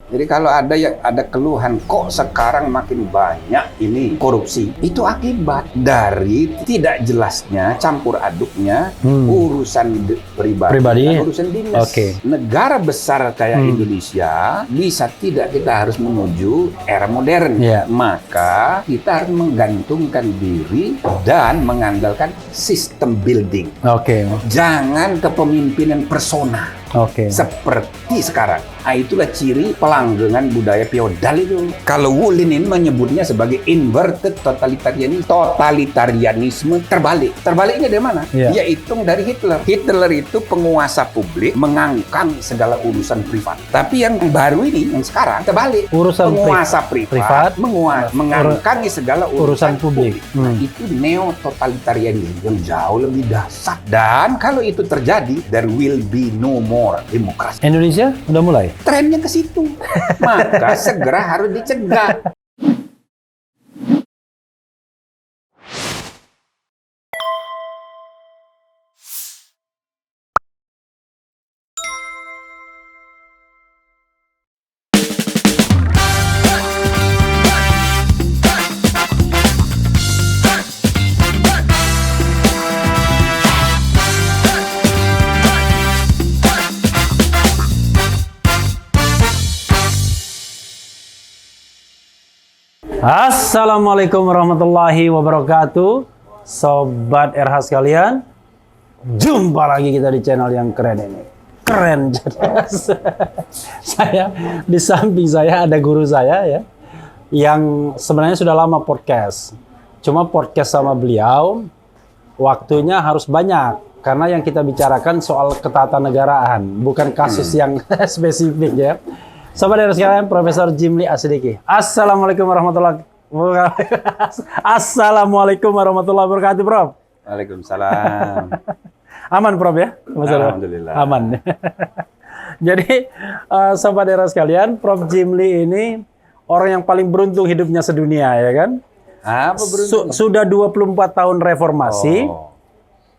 Jadi kalau ada keluhan kok sekarang makin banyak ini korupsi, itu akibat dari tidak jelasnya campur aduknya urusan pribadi dan urusan dinas. Negara besar kayak Indonesia bisa tidak, kita harus menuju era modern. Maka kita harus menggantungkan diri dan mengandalkan sistem building. Jangan kepemimpinan persona. Seperti sekarang. Nah, itulah ciri pelanggengan budaya feodal itu. Kalau Wu Lin ini menyebutnya sebagai inverted totalitarianism. Totalitarianisme terbalik. Terbaliknya dari mana? Dia hitung dari Hitler. Hitler itu penguasa publik, mengangkang segala urusan privat. Tapi yang baru ini, yang sekarang terbalik. Urusan penguasa privat mengangkangi segala urusan publik. Nah, itu neo-totalitarianisme yang jauh lebih dasar. Dan kalau itu terjadi, there will be no more demokrasi. Indonesia udah mulai? Trennya ke situ. Maka segera harus dicegah. Assalamualaikum warahmatullahi wabarakatuh, Sobat RH sekalian. Jumpa lagi kita di channel yang keren ini. Keren jelas. Saya di samping saya ada guru saya ya, yang sebenarnya sudah lama podcast. Cuma podcast sama beliau waktunya harus banyak karena yang kita bicarakan soal ketatanegaraan, bukan kasus yang spesifik ya. Sobat RH sekalian, Profesor Jimli Asidiki. Assalamualaikum warahmatullahi wabarakatuh. Assalamualaikum warahmatullahi wabarakatuh, Prof. Waalaikumsalam. Aman, Prof ya? Alhamdulillah. Aman. Jadi, Sobat RH sekalian, Prof Jimli ini orang yang paling beruntung hidupnya sedunia, ya kan? Apa beruntung? Sudah 24 tahun reformasi.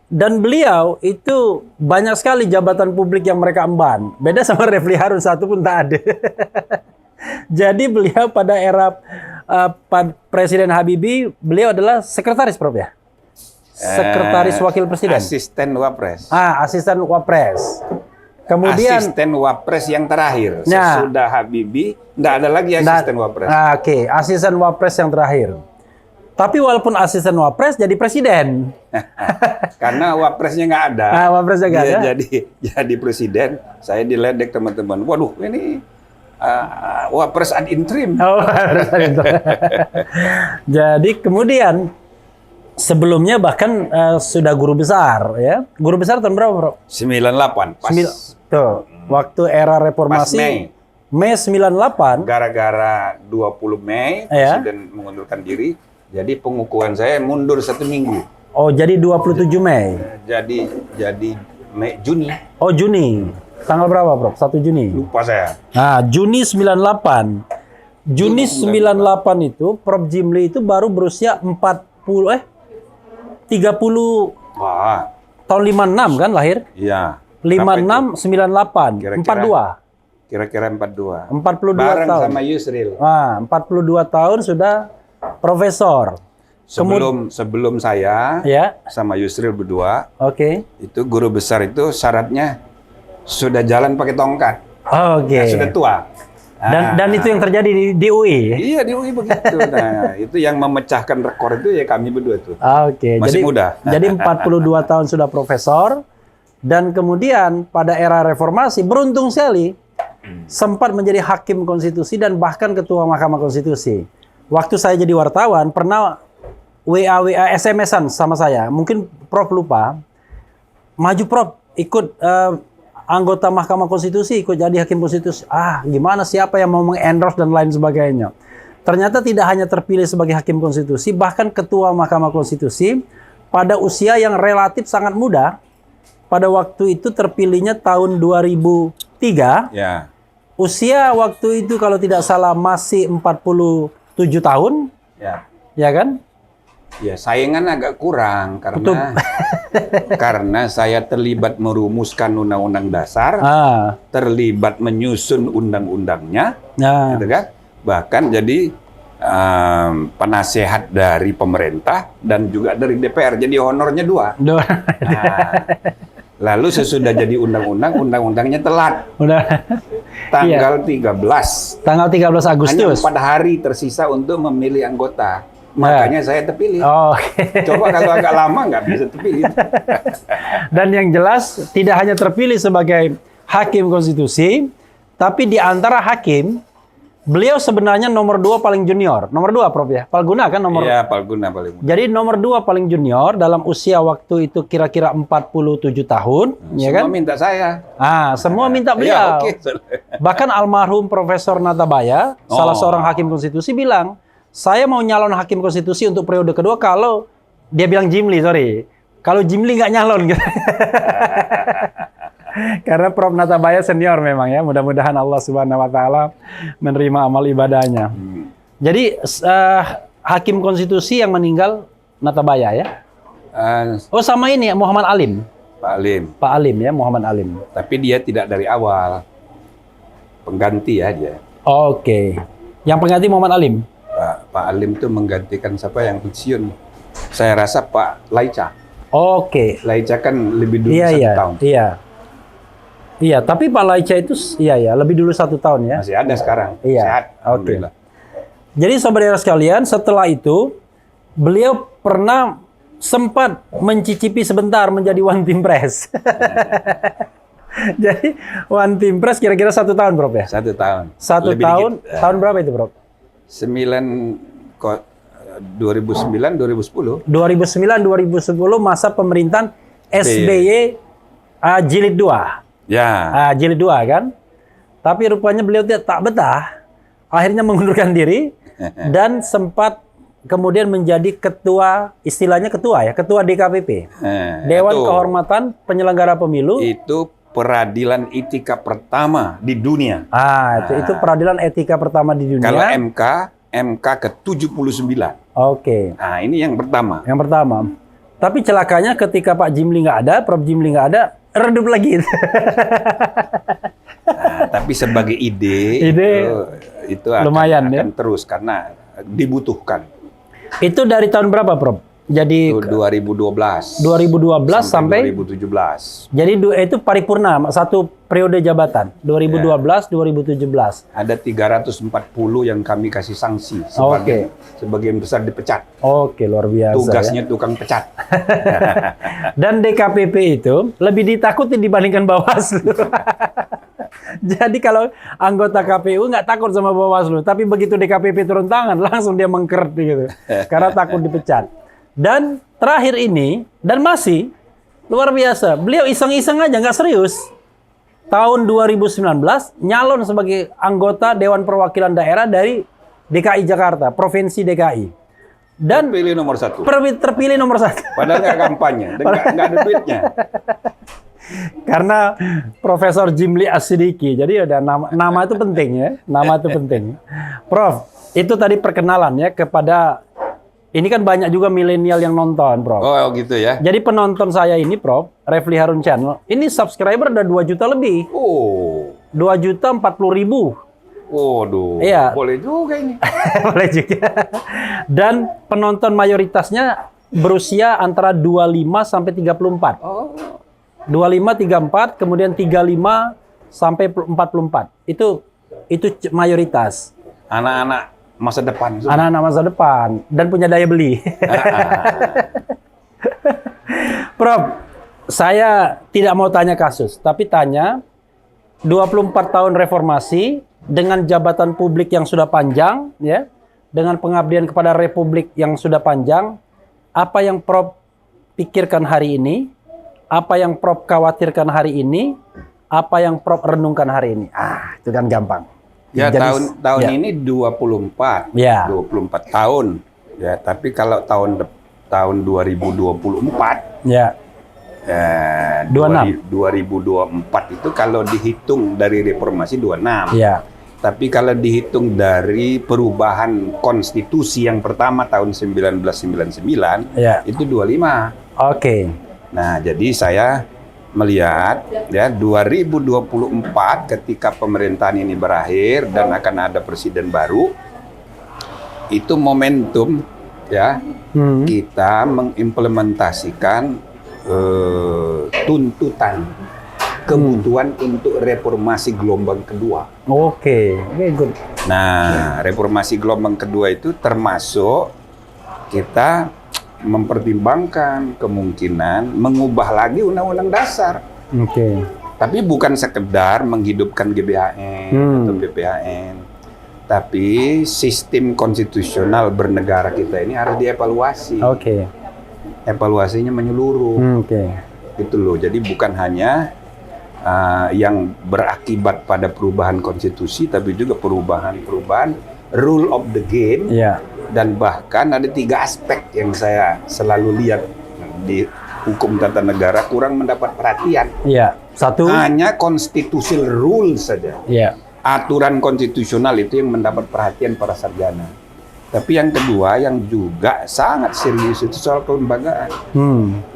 Dan beliau itu banyak sekali jabatan publik yang mereka emban. Beda sama Refli Harun, satu pun tak ada. Jadi beliau pada era Presiden Habibie, beliau adalah sekretaris, Prof ya? Sekretaris Wakil Presiden. Asisten Wapres. Asisten Wapres. Kemudian asisten Wapres yang terakhir. Sesudah Habibie, nggak ada lagi asisten Wapres. Asisten Wapres yang terakhir. Tapi walaupun asisten Wapres jadi presiden. Karena Wapresnya nggak ada. Wapresnya nggak ada. Jadi presiden, saya diledek teman-teman. Waduh, ini Wapres ad interim. Jadi kemudian sebelumnya bahkan sudah guru besar ya. Guru besar tahun berapa, Bro? 98. Pas. Tuh, waktu era reformasi. Mei 98. Gara-gara 20 Mei presiden mengundurkan diri. Jadi pengukuhan saya mundur 1 minggu. Oh, jadi 27 Mei. Jadi Juni. Oh, Juni. Tanggal berapa, Bro? 1 Juni. Lupa saya. Juni 98. Juni 98 itu Prof Jimli itu baru berusia 30 tahun 56 kan lahir? Iya. 56 98 42. Kira-kira 42. 42 bareng tahun. Sama Yusril. 42 tahun sudah profesor. Sebelum saya sama Yusril berdua, itu guru besar itu syaratnya sudah jalan pakai tongkat. Sudah tua. Dan itu yang terjadi di UI. Iya, di UI begitu. Nah, itu yang memecahkan rekor itu ya kami berdua tuh. Masih muda. Jadi 42 tahun sudah profesor, dan kemudian pada era reformasi beruntung sekali sempat menjadi hakim konstitusi dan bahkan ketua Mahkamah Konstitusi. Waktu saya jadi wartawan, pernah WA SMS-an sama saya. Mungkin Prof lupa. Maju Prof, ikut anggota Mahkamah Konstitusi, ikut jadi hakim konstitusi. Gimana, siapa yang mau meng-endorse dan lain sebagainya. Ternyata tidak hanya terpilih sebagai hakim konstitusi, bahkan ketua Mahkamah Konstitusi pada usia yang relatif sangat muda. Pada waktu itu terpilihnya tahun 2003. Ya. Usia waktu itu kalau tidak salah masih 47 tahun. Ya kan? Ya, saingan agak kurang karena saya terlibat merumuskan undang-undang dasar, terlibat menyusun undang-undangnya, gitu kan? Bahkan jadi penasehat dari pemerintah dan juga dari DPR. Jadi honornya 2. Lalu sesudah jadi undang-undangnya telat. Tanggal 13. Tanggal 13 Agustus. Hanya 4 hari tersisa untuk memilih anggota. Makanya saya terpilih. Coba kalau agak lama nggak bisa terpilih. Dan yang jelas tidak hanya terpilih sebagai hakim konstitusi, tapi di antara hakim, beliau sebenarnya nomor 2 paling junior. Nomor 2, Prof ya? Palguna kan nomor? Iya, Palguna paling. Jadi nomor 2 paling junior dalam usia waktu itu kira-kira 47 tahun. Ya kan? Semua minta saya. Semua minta beliau. Bahkan almarhum Profesor Natabaya, salah seorang hakim konstitusi bilang, saya mau nyalon hakim konstitusi untuk periode kedua kalau dia bilang Jimli, kalau Jimli nggak nyalon gitu. Karena Prof Natabaya senior memang ya. Mudah-mudahan Allah Subhanahu Wa Taala menerima amal ibadahnya. Jadi hakim konstitusi yang meninggal Natabaya ya. Sama ini Muhammad Alim. Pak Alim ya, Muhammad Alim. Tapi dia tidak dari awal, pengganti aja. Yang pengganti Muhammad Alim. Pak Alim itu menggantikan siapa yang pensiun? Saya rasa Pak Laica. Laica kan lebih dulu 1 tahun. Iya, tapi Pak Laica itu lebih dulu 1 tahun ya. Masih ada sekarang. Sehat. Alhamdulillah. Jadi saudara sekalian, setelah itu beliau pernah sempat mencicipi sebentar menjadi One Team Press. Jadi One Team Press kira-kira 1 tahun, Prof ya? 1 tahun. 1 tahun. Tahun berapa itu, Prof? 2009 2010 masa pemerintahan SBY jilid 2. Jilid 2 kan. Tapi rupanya beliau tak betah. Akhirnya mengundurkan diri dan sempat kemudian menjadi ketua, istilahnya ketua DKPP. Dewan Kehormatan Penyelenggara Pemilu. Itu peradilan etika pertama di dunia. Itu peradilan etika pertama di dunia. Kalau MK ke-79. Nah, ini yang pertama. Tapi celakanya ketika Pak Jimli nggak ada, Prof Jimli nggak ada, redup lagi. Tapi sebagai ide itu lumayan akan terus karena dibutuhkan. Itu dari tahun berapa, Prof? Jadi 2012 sampai 2017. Jadi itu paripurna, 1 periode jabatan 2012-2017. Ada 340 yang kami kasih sanksi, sebagian besar dipecat. Luar biasa. Tugasnya tukang pecat. Dan DKPP itu lebih ditakuti dibandingkan Bawaslu. Jadi kalau anggota KPU nggak takut sama Bawaslu, tapi begitu DKPP turun tangan langsung dia mengkeret gitu, karena takut dipecat. Dan terakhir ini, dan masih luar biasa, beliau iseng-iseng aja, nggak serius. Tahun 2019, nyalon sebagai anggota Dewan Perwakilan Daerah dari DKI Jakarta, Provinsi DKI. Dan terpilih nomor 1. Terpilih nomor 1. Padahal nggak kampanye, dan nggak ada duitnya. Karena Profesor Jimli As-Sidiki, jadi ada nama itu penting ya, nama itu penting. Prof, itu tadi perkenalan ya kepada. Ini kan banyak juga milenial yang nonton, Prof. Gitu ya. Jadi penonton saya ini, Prof, Refli Harun Channel, ini subscriber udah 2 juta lebih. 2.040.000. Waduh. Iya. Boleh juga ini. Boleh juga. Dan penonton mayoritasnya berusia antara 25 sampai 34. 25, 34, kemudian 35 sampai 44. Itu mayoritas. Anak-anak masa depan. Anak-anak masa depan dan punya daya beli. Prof, saya tidak mau tanya kasus, tapi tanya 24 tahun reformasi dengan jabatan publik yang sudah panjang, ya, dengan pengabdian kepada Republik yang sudah panjang, apa yang Prof pikirkan hari ini, apa yang Prof khawatirkan hari ini, apa yang Prof renungkan hari ini? Itu kan gampang. Ya, tahun ini 24. 24 tahun. Ya, tapi kalau tahun 2024 2024 itu kalau dihitung dari reformasi 26. Tapi kalau dihitung dari perubahan konstitusi yang pertama tahun 1999, Ya. itu 25. Oke. Nah, jadi saya melihat ya 2024 ketika pemerintahan ini berakhir dan akan ada presiden baru, itu momentum ya kita mengimplementasikan tuntutan kebutuhan untuk reformasi gelombang kedua. Oke, good. Nah, reformasi gelombang kedua itu termasuk kita mempertimbangkan kemungkinan mengubah lagi Undang-Undang Dasar. Oke. Tapi bukan sekedar menghidupkan GBHN atau BPHN. Tapi sistem konstitusional bernegara kita ini harus dievaluasi. Oke. Evaluasinya menyeluruh. Oke. Gitu loh. Jadi bukan hanya yang berakibat pada perubahan konstitusi, tapi juga perubahan rule of the game. Ya. Dan bahkan ada 3 aspek yang saya selalu lihat di hukum tata negara kurang mendapat perhatian. Iya. Satu. Hanya constitutional rule saja. Iya. Aturan konstitusional itu yang mendapat perhatian para sarjana. Tapi yang kedua yang juga sangat serius itu soal kelembagaan.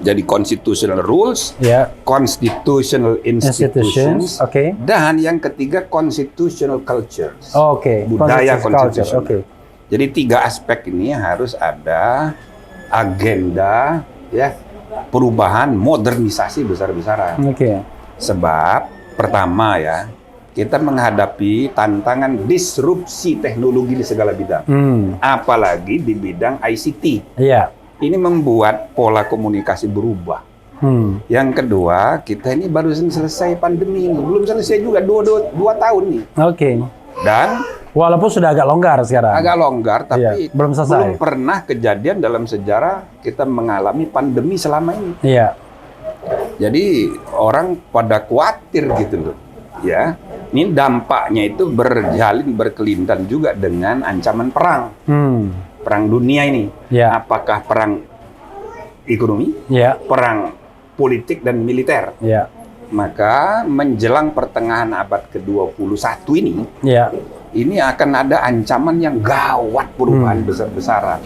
Jadi constitutional rules, Ya. constitutional institutions, Oke. dan yang ketiga constitutional cultures. Oke. Budaya Culture. konstitusional. Oke. Jadi 3 aspek ini harus ada agenda ya perubahan modernisasi besar-besaran. Oke. Sebab pertama ya, kita menghadapi tantangan disrupsi teknologi di segala bidang. Apalagi di bidang ICT. Iya. Ini membuat pola komunikasi berubah. Yang kedua, kita ini baru selesai pandemi ini. Belum selesai juga, 2 tahun nih. Oke. Dan Walaupun sudah agak longgar sekarang. agak longgar, tapi Iya, belum selesai. pernah kejadian dalam sejarah kita mengalami pandemi selama ini. Iya. Jadi orang pada khawatir gitu loh. Ya, ini dampaknya itu berkelindan juga dengan ancaman perang. Perang dunia ini. Ya. Apakah perang ekonomi, Iya. perang politik dan militer. Iya. Maka menjelang pertengahan abad ke-21 Iya. ini akan ada ancaman yang gawat perubahan besar-besaran.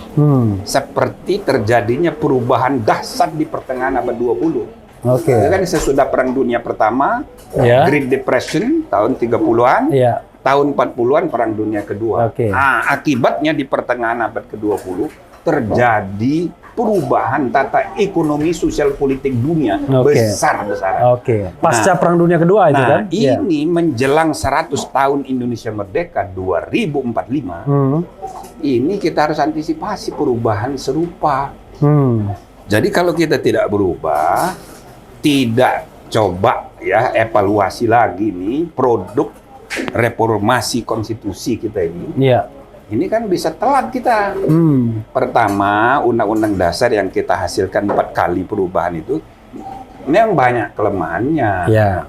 Seperti terjadinya perubahan dahsyat di pertengahan abad 20. Oke. Itu kan sesudah Perang Dunia Pertama, Ya. Great Depression tahun 30-an, Iya. tahun 40-an Perang Dunia Kedua. Oke. Nah, akibatnya di pertengahan abad ke-20 terjadi perubahan tata ekonomi sosial politik dunia Oke. besar-besaran. Oke. Pasca Perang Dunia Kedua itu kan? Iya. Ini menjelang 100 tahun Indonesia Merdeka 2045, ini kita harus antisipasi perubahan serupa. Jadi kalau kita tidak berubah, tidak coba ya evaluasi lagi nih produk reformasi konstitusi kita ini kan bisa telat kita. Pertama, undang-undang dasar yang kita hasilkan 4 kali perubahan itu memang banyak kelemahannya. Ya.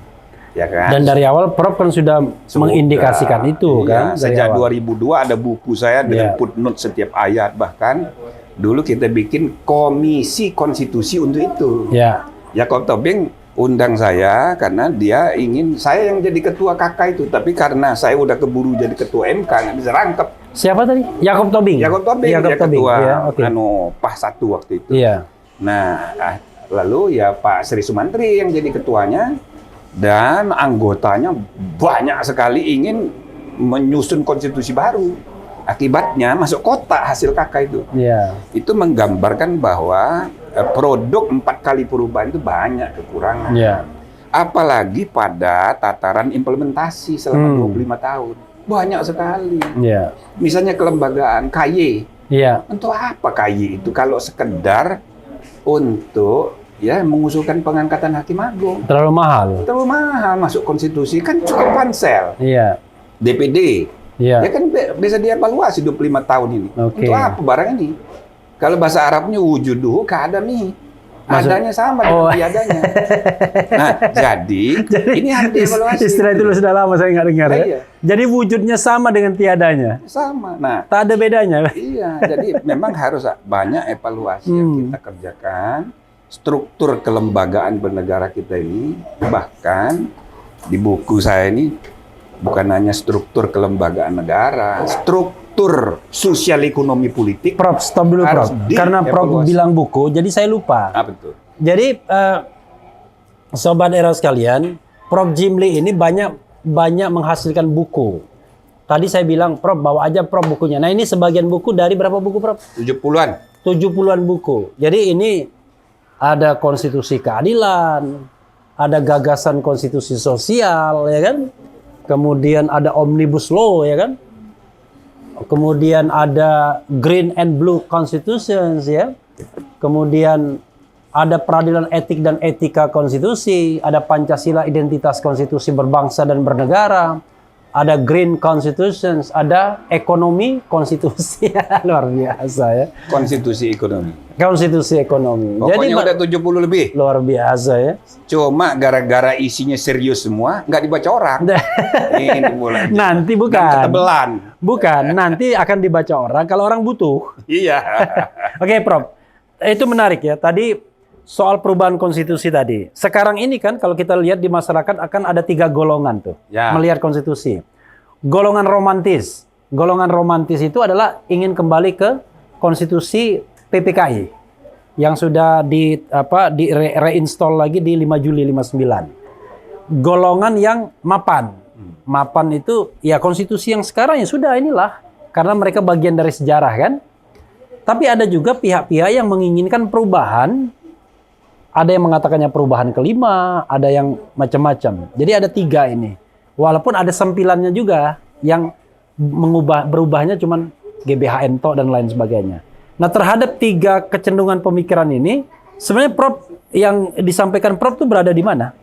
Ya kan? Dan dari awal Prof kan sudah mengindikasikan itu iya, kan? Dari sejak awal. 2002 ada buku saya dengan footnote setiap ayat, bahkan dulu kita bikin komisi konstitusi untuk itu. Ya. Yakob Tobing undang saya karena dia ingin saya yang jadi ketua KK itu, tapi karena saya udah keburu jadi ketua MK nggak bisa rangkep. Siapa tadi? Yakob Tobing. Yakob Tobing Yakob dia Tobing. ketua Ya, oke. PAS 1 waktu itu. Iya. Nah, lalu ya Pak Sri Sumantri yang jadi ketuanya dan anggotanya banyak sekali ingin menyusun konstitusi baru. Akibatnya masuk kotak hasil KK itu. Iya. Itu menggambarkan bahwa produk 4 kali perubahan itu banyak kekurangan. Iya. Apalagi pada tataran implementasi selama 25 tahun. Banyak sekali. Iya. Misalnya kelembagaan KY. Iya. Untuk apa KY itu kalau sekedar untuk ya mengusulkan pengangkatan hakim agung? Terlalu mahal. Terlalu mahal masuk konstitusi, kan cukup pansel. Iya. DPD. Iya. Ya kan bisa dievaluasi 25 tahun ini. Oke. Untuk apa barang ini? Kalau bahasa Arabnya wujuduhu ka'adami. Adanya sama dengan tiadanya. Nah, jadi ini harus dievaluasi. Istilah itu sudah lama saya nggak dengar ya. Iya. Jadi wujudnya sama dengan tiadanya. Sama. Nah, Tak ada bedanya. iya. Jadi memang harus banyak evaluasi yang kita kerjakan. Struktur kelembagaan bernegara kita ini, bahkan di buku saya ini bukan hanya struktur kelembagaan negara, struktur sosial ekonomi politik. Prof, stop dulu harus Prof. Karena Prof bilang buku, jadi saya lupa. Betul. Jadi sobat era sekalian, Prof Jimli ini banyak menghasilkan buku. Tadi saya bilang, Prof bawa aja Prof bukunya. Nah ini sebagian buku dari berapa buku Prof? 70-an. 70-an buku. Jadi ini ada konstitusi keadilan, ada gagasan konstitusi sosial, ya kan? Kemudian ada omnibus law, ya kan? Kemudian ada green and blue constitutions, ya. Kemudian ada peradilan etik dan etika konstitusi, ada Pancasila identitas konstitusi berbangsa dan bernegara, ada green constitutions, ada ekonomi konstitusi. Luar biasa ya. Konstitusi ekonomi. Konstitusi ekonomi. Pokoknya udah 70 lebih. Luar biasa ya. Cuma gara-gara isinya serius semua, nggak dibaca orang. Ini mulai. Nanti bukan. Dan ketebelan. Bukan, nanti akan dibaca orang kalau orang butuh. Iya. Oke, Prof. Itu menarik ya. Tadi soal perubahan konstitusi tadi. Sekarang ini kan kalau kita lihat di masyarakat akan ada 3 golongan tuh Ya. melihat konstitusi. Golongan romantis. Golongan romantis itu adalah ingin kembali ke konstitusi PPKI yang sudah reinstall lagi di 5 Juli 59. Golongan yang mapan. Mapan itu ya konstitusi yang sekarang ya sudah inilah karena mereka bagian dari sejarah kan. Tapi ada juga pihak-pihak yang menginginkan perubahan. Ada yang mengatakannya perubahan kelima, ada yang macam-macam. Jadi ada 3 ini. Walaupun ada sempilannya juga yang berubahnya cuman GBHN dan lain sebagainya. Nah terhadap 3 kecenderungan pemikiran ini, sebenarnya Prof yang disampaikan Prof itu berada di mana?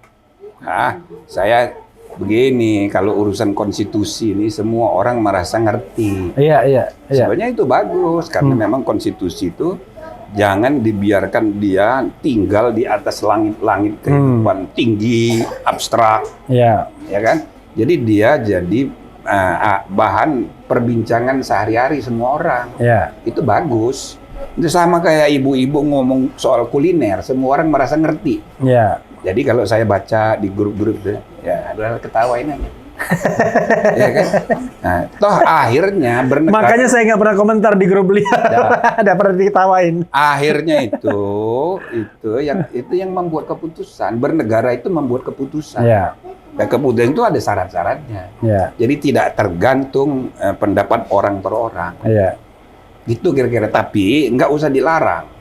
Saya begini, kalau urusan konstitusi ini semua orang merasa ngerti. Iya. Sebenarnya itu bagus karena memang konstitusi itu jangan dibiarkan dia tinggal di atas langit-langit kehidupan tinggi, abstrak, ya kan? Jadi dia jadi bahan perbincangan sehari-hari semua orang. Itu bagus. Itu sama kayak ibu-ibu ngomong soal kuliner, semua orang merasa ngerti. Jadi kalau saya baca di grup-grup, ya adalah ketawain aja. Ya kan? Nah, toh akhirnya bernegara. Makanya saya nggak pernah komentar di grup beliau. Ada pernah diketawain. Akhirnya itu yang membuat keputusan. Bernegara itu membuat keputusan. Dan keputusan itu ada syarat-syaratnya. Jadi tidak tergantung pendapat orang per orang. Gitu kira-kira. Tapi nggak usah dilarang.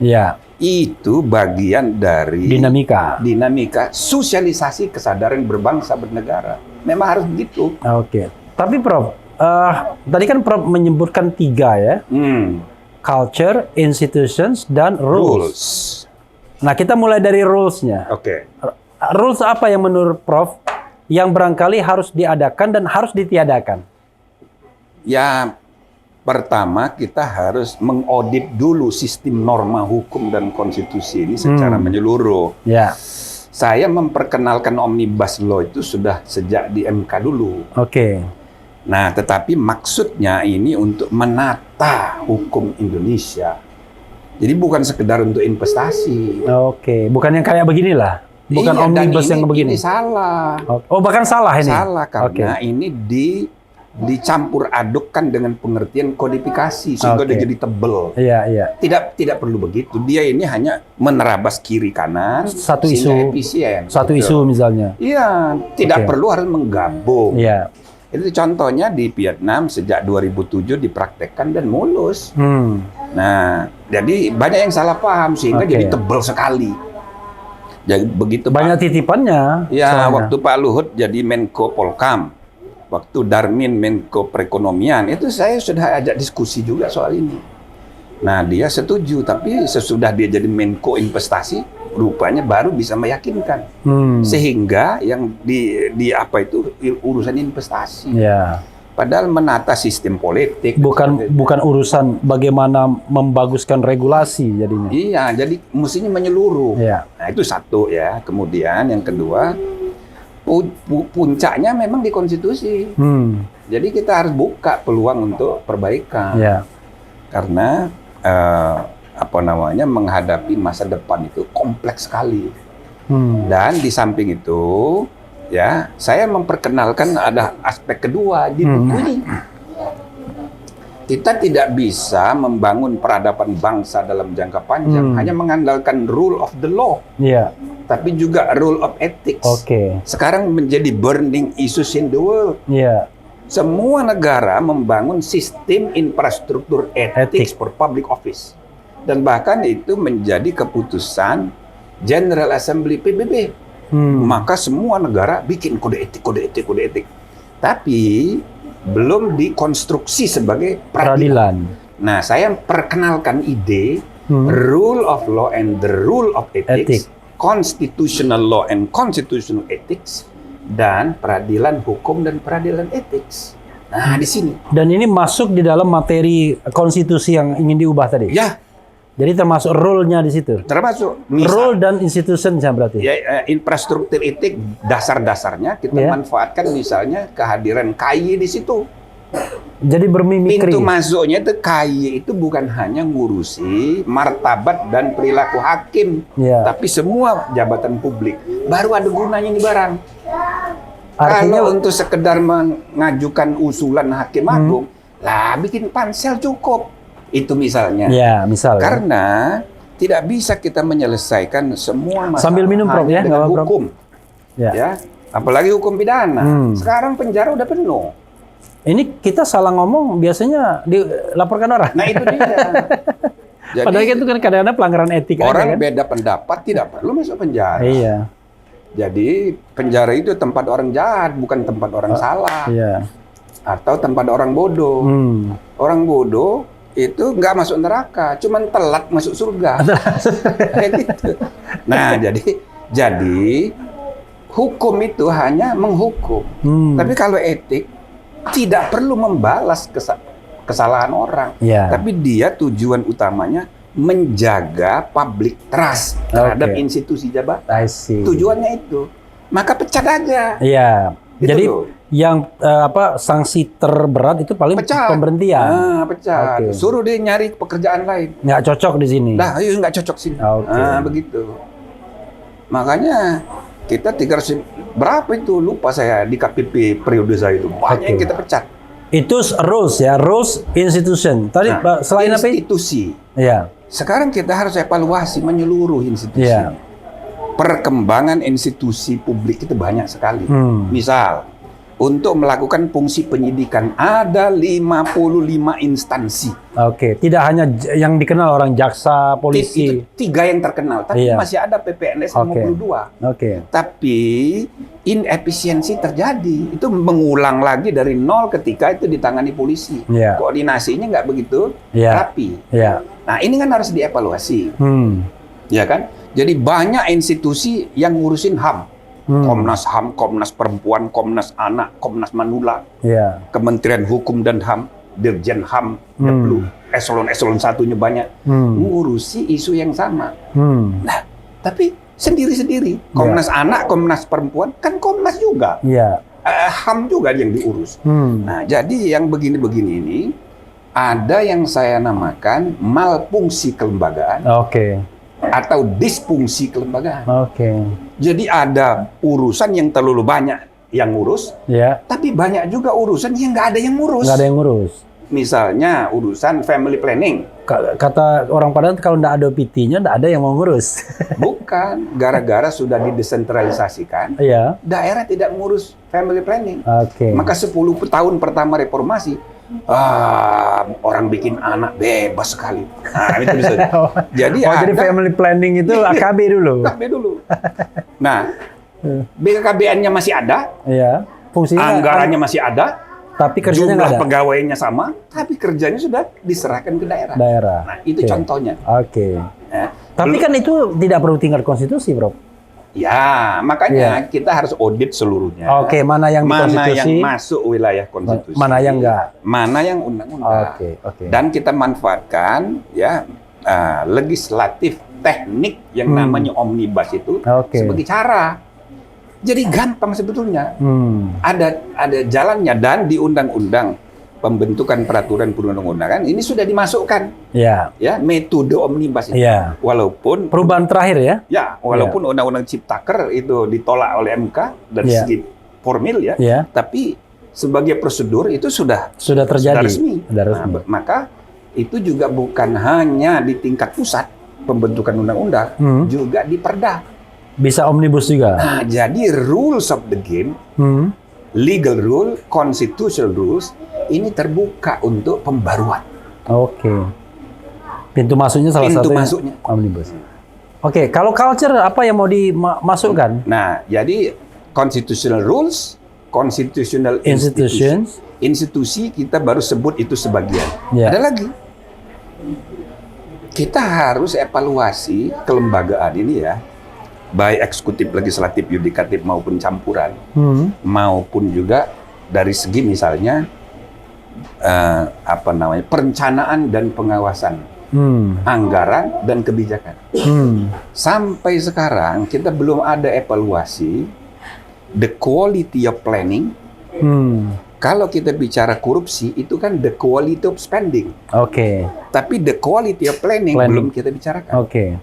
Itu bagian dari dinamika sosialisasi kesadaran berbangsa bernegara. Memang harus begitu. Oke. Tapi Prof, tadi kan Prof menyebutkan 3 ya. Culture, institutions, dan rules. Nah kita mulai dari rules-nya. Oke. Rules apa yang menurut Prof yang barangkali harus diadakan dan harus ditiadakan? Ya, pertama kita harus mengaudit dulu sistem norma hukum dan konstitusi ini secara menyeluruh. Saya memperkenalkan Omnibus Law itu sudah sejak di MK dulu. Nah, tetapi maksudnya ini untuk menata hukum Indonesia. Jadi bukan sekedar untuk investasi. Bukan yang kayak beginilah. Bukan omnibus yang begini. Ini salah. Oh, bahkan salah ini. Salah karena ini dicampur adukkan dengan pengertian kodifikasi sehingga dia jadi tebel. Tidak perlu begitu. Dia ini hanya menerabas kiri kanan satu isu efisien. Satu isu misalnya. Iya, tidak perlu harus menggabung. Itu contohnya di Vietnam sejak 2007 dipraktekkan dan mulus. Nah, jadi banyak yang salah paham sehingga jadi tebel sekali. Jadi begitu banyak titipannya. Ya, waktu Pak Luhut jadi Menko Polkam, waktu Darmin Menko Perekonomian, itu saya sudah ajak diskusi juga soal ini. Nah, dia setuju, tapi sesudah dia jadi Menko Investasi, rupanya baru bisa meyakinkan. Sehingga yang di apa itu urusan investasi. Padahal menata sistem politik bukan urusan bagaimana membaguskan regulasi jadinya. Iya, jadi mestinya menyeluruh. Nah, itu satu ya. Kemudian yang kedua, puncaknya memang di konstitusi. Jadi kita harus buka peluang untuk perbaikan. Karena menghadapi masa depan itu kompleks sekali. Dan di samping itu ya, saya memperkenalkan ada aspek kedua di buku ini. Kita tidak bisa membangun peradaban bangsa dalam jangka panjang hanya mengandalkan rule of the law, Iya. tapi juga rule of ethics. Oke. Sekarang menjadi burning issues in the world. Iya. Semua negara membangun sistem infrastruktur ethics for public office. Dan bahkan itu menjadi keputusan General Assembly PBB. Maka semua negara bikin kode etik. Tapi belum dikonstruksi sebagai peradilan. Nah, saya perkenalkan ide rule of law and the rule of ethics, constitutional law and constitutional ethics, dan peradilan hukum dan peradilan ethics. Nah, di sini. Dan ini masuk di dalam materi konstitusi yang ingin diubah tadi. Ya, Jadi termasuk role-nya di situ. termasuk Role dan institution-nya berarti. ya, infrastruktur etik dasar-dasarnya kita manfaatkan, misalnya kehadiran KY di situ. Jadi bermimikri. Pintu masuknya itu KY itu bukan hanya ngurusi martabat dan perilaku hakim, tapi semua jabatan publik. Baru ada gunanya ini barang. Artinya Kalau untuk sekedar mengajukan usulan hakim agung, lah bikin pansel cukup. Itu misalnya. Ya, misal. Karena tidak bisa kita menyelesaikan semua masalah Sambil minum, Prof, ya, dengan nggak apa-apa, Prof. hukum. Ya. Ya, apalagi hukum pidana. Sekarang penjara udah penuh. Ini kita salah ngomong biasanya dilaporkan orang. Nah, itu dia. Jadi, Padahal itu kan kadang-kadang pelanggaran etik aja, orang kan? beda pendapat tidak perlu masuk penjara. Iya. Jadi penjara itu tempat orang jahat, bukan tempat orang salah. Iya. Atau tempat orang bodoh. Orang bodoh itu nggak masuk neraka, cuman telat masuk surga. Kayak gitu. Nah, jadi hukum itu hanya menghukum. Tapi kalau etik tidak perlu membalas kesalahan orang. Iya. Tapi dia tujuan utamanya menjaga public trust terhadap institusi jabatan. I see. Tujuannya itu. Maka pecat aja. Iya. Gitu Jadi loh. yang sanksi terberat itu paling Pecat. pemberhentian. Pecat. Oke. Suruh dia nyari pekerjaan lain. Nggak cocok di sini. Nah, ayo nggak cocok sini. Oke. Begitu. Makanya kita 300 berapa itu, lupa saya di KPP periode saya itu banyak yang kita pecat. Itu rules ya, rules institution. Tadi selain apa? Institusi. Iya. Sekarang kita harus evaluasi menyeluruh institusi. Iya. Perkembangan institusi publik itu banyak sekali. Misal, untuk melakukan fungsi penyidikan ada 55 instansi. Oke, tidak hanya yang dikenal orang jaksa, polisi. Itu 3 yang terkenal, tapi Iya. masih ada PPNS 52. Oke. Tapi inefisiensi terjadi. Itu mengulang lagi dari nol ketika itu ditangani polisi. Iya. Koordinasinya nggak begitu rapi. Iya. Nah, ini kan harus dievaluasi. Ya kan? Jadi banyak institusi yang ngurusin HAM. Komnas HAM, Komnas Perempuan, Komnas Anak, Komnas Manula, Kementerian Hukum dan HAM, Dirjen HAM, eselon 1-nya banyak, ngurusi isu yang sama. Nah, tapi sendiri-sendiri. Komnas Anak, Komnas Perempuan, kan Komnas juga. HAM juga yang diurus. Nah, jadi yang begini-begini ini, ada yang saya namakan malfungsi kelembagaan. Atau disfungsi kelembagaan. Jadi ada urusan yang terlalu banyak yang ngurus, tapi banyak juga urusan yang nggak ada yang ngurus. Nggak ada yang ngurus. Misalnya urusan family planning. Kata orang Padang, kalau nggak ada PT-nya, nggak ada yang mau ngurus. Bukan, gara-gara sudah didesentralisasikan, daerah tidak ngurus family planning. Maka 10 tahun pertama reformasi, orang bikin anak bebas sekali. Nah, itu bisa. Jadi jadi family planning itu AKB dulu. AKB dulu. Nah, BKKBN-nya masih ada. Fungsinya anggarannya masih ada. Tapi kerjanya nggak jumlah ada. pegawainya sama, tapi kerjanya sudah diserahkan ke daerah. Nah, itu contohnya. Ya. Tapi kan itu tidak perlu tingkat konstitusi, Bro. Ya, makanya kita harus audit seluruhnya. Mana yang di konstitusi, mana yang masuk wilayah konstitusi, mana yang enggak, mana yang undang-undang. Dan kita manfaatkan ya legislatif teknik yang namanya omnibus itu sebagai cara. Jadi gampang sebetulnya. Ada jalannya, dan di undang-undang pembentukan peraturan perundang-undangan ini sudah dimasukkan Ya. ya metode omnibus itu. Ya. Walaupun Perubahan terakhir ya. walaupun undang-undang Ciptaker itu ditolak oleh MK dari Ya. segi formil ya, Ya. tapi sebagai prosedur itu sudah Terjadi. sudah resmi. Sudah resmi. Nah, maka itu juga bukan hanya di tingkat pusat pembentukan undang-undang, juga di Perda. Bisa omnibus juga. Nah, jadi rules of the game, legal rule, constitutional rules ini terbuka untuk pembaruan. Oke. Pintu masuknya salah Pintu satunya masuknya. omnibus. Oke, kalau culture apa yang mau dimasukkan? Nah, jadi constitutional rules, constitutional Institutions. institusi kita baru sebut itu sebagian. Ya. Ada lagi. Kita harus evaluasi kelembagaan ini ya, baik eksekutif, legislatif, yudikatif maupun campuran, maupun juga dari segi misalnya perencanaan dan pengawasan, anggaran dan kebijakan. Sampai sekarang kita belum ada evaluasi the quality of planning. Kalau kita bicara korupsi, itu kan the quality of spending. Oke. Tapi the quality of planning belum kita bicarakan. Oke.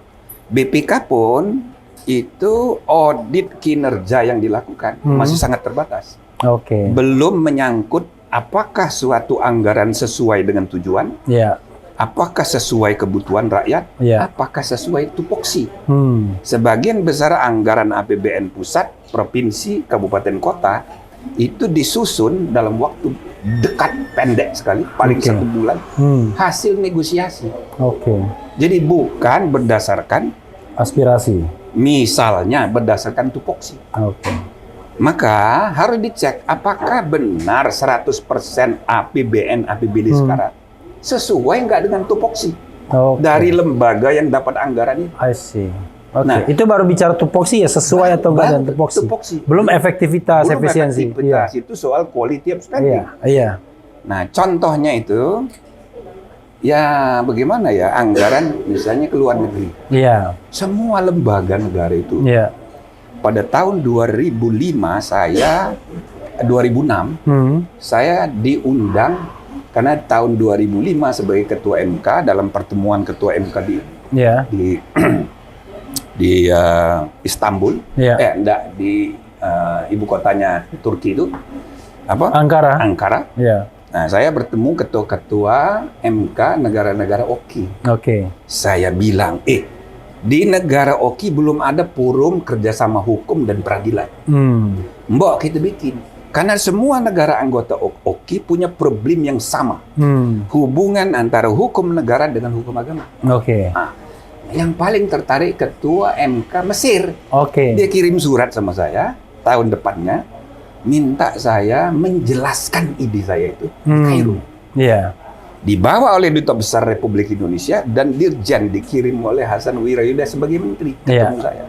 BPK pun itu audit kinerja yang dilakukan masih sangat terbatas. Oke. Belum menyangkut apakah suatu anggaran sesuai dengan tujuan, Ya. apakah sesuai kebutuhan rakyat, Ya. apakah sesuai tupoksi. Sebagian Sebagian besar anggaran APBN pusat, provinsi, kabupaten, kota itu disusun dalam waktu dekat pendek sekali, paling 1 bulan, hasil negosiasi. Oke. Jadi bukan berdasarkan Aspirasi. misalnya berdasarkan tupoksi. Oke. Maka harus dicek apakah benar 100% APBN APBD sekarang sesuai nggak dengan tupoksi Oke. dari lembaga yang dapat anggaran itu. I see. Oke, Nah, itu baru bicara tupoksi ya, sesuai atau enggak dengan tupoksi. tupoksi. Belum efektivitas, Belum efisiensi. efektivitas itu soal quality of spending. Iya. Nah, contohnya itu ya bagaimana ya anggaran misalnya ke luar negeri. Iya. Semua lembaga negara itu Iya. pada tahun 2005 2006 saya diundang karena tahun 2005 sebagai ketua MK dalam pertemuan ketua MK Iya. di Istanbul, Iya. enggak di ibu kotanya Turki itu apa? Ankara. Iya. Nah, saya bertemu ketua-ketua MK negara-negara OKI. Oke. Saya bilang, di negara OKI belum ada forum kerjasama hukum dan peradilan. Mbok kita bikin. Karena semua negara anggota OKI punya problem yang sama. Hubungan antara hukum negara dengan hukum agama. Oke. Nah, yang paling tertarik ketua MK Mesir. Oke. Dia kirim surat sama saya tahun depannya, minta saya menjelaskan ide saya itu di Kairo. Iya. Dibawa oleh Duta Besar Republik Indonesia dan Dirjen, dikirim oleh Hasan Wirayuda sebagai menteri ketemu saya.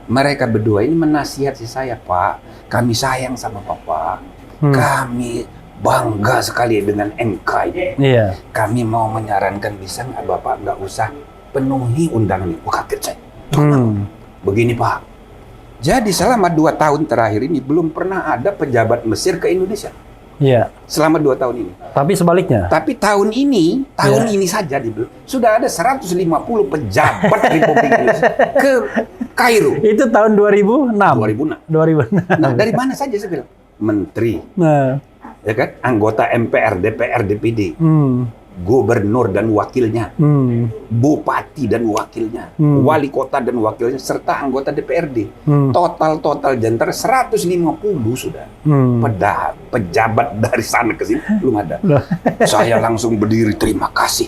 Mereka berdua ini menasihati saya, Pak, kami sayang sama Bapak, kami bangga sekali dengan MK ini. Iya. Kami mau menyarankan, bisa nggak Bapak nggak usah penuhi undangan ini. Oh, kaget saya. Begini Pak, jadi selama 2 tahun terakhir ini belum pernah ada pejabat Mesir ke Indonesia. Iya. Selama 2 tahun ini. Tapi sebaliknya. Tapi tahun ini saja sudah ada 150 pejabat Republik Indonesia ke Kairo. Itu tahun 2006. 2006. Nah, dari mana saja saya bilang? Menteri, Nah. ya kan? Anggota MPR, DPR, DPD, gubernur dan wakilnya, bupati dan wakilnya, wali kota dan wakilnya, serta anggota DPRD. Total jantara 150 sudah. Pejabat dari sana ke sini belum ada. Saya langsung berdiri, terima kasih.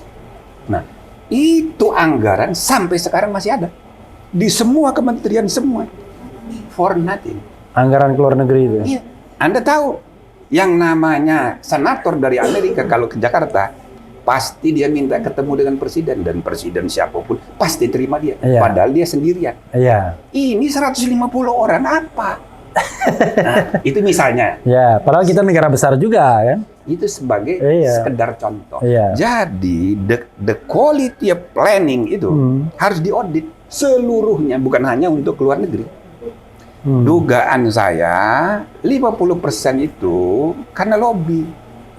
Nah, itu anggaran sampai sekarang masih ada di semua kementerian semua. For nothing. Anggaran keluar negeri itu. Iya. Anda tahu yang namanya senator dari Amerika kalau ke Jakarta pasti dia minta ketemu dengan presiden, dan presiden siapapun pasti terima dia. Iya. Padahal dia sendirian. Iya. Ini 150 orang apa? Nah, itu misalnya. Ya, padahal kita negara besar juga kan. Itu sebagai sekedar contoh. Iya. Jadi the quality of planning itu harus diaudit seluruhnya, bukan hanya untuk luar negeri. Dugaan saya 50% itu karena lobby.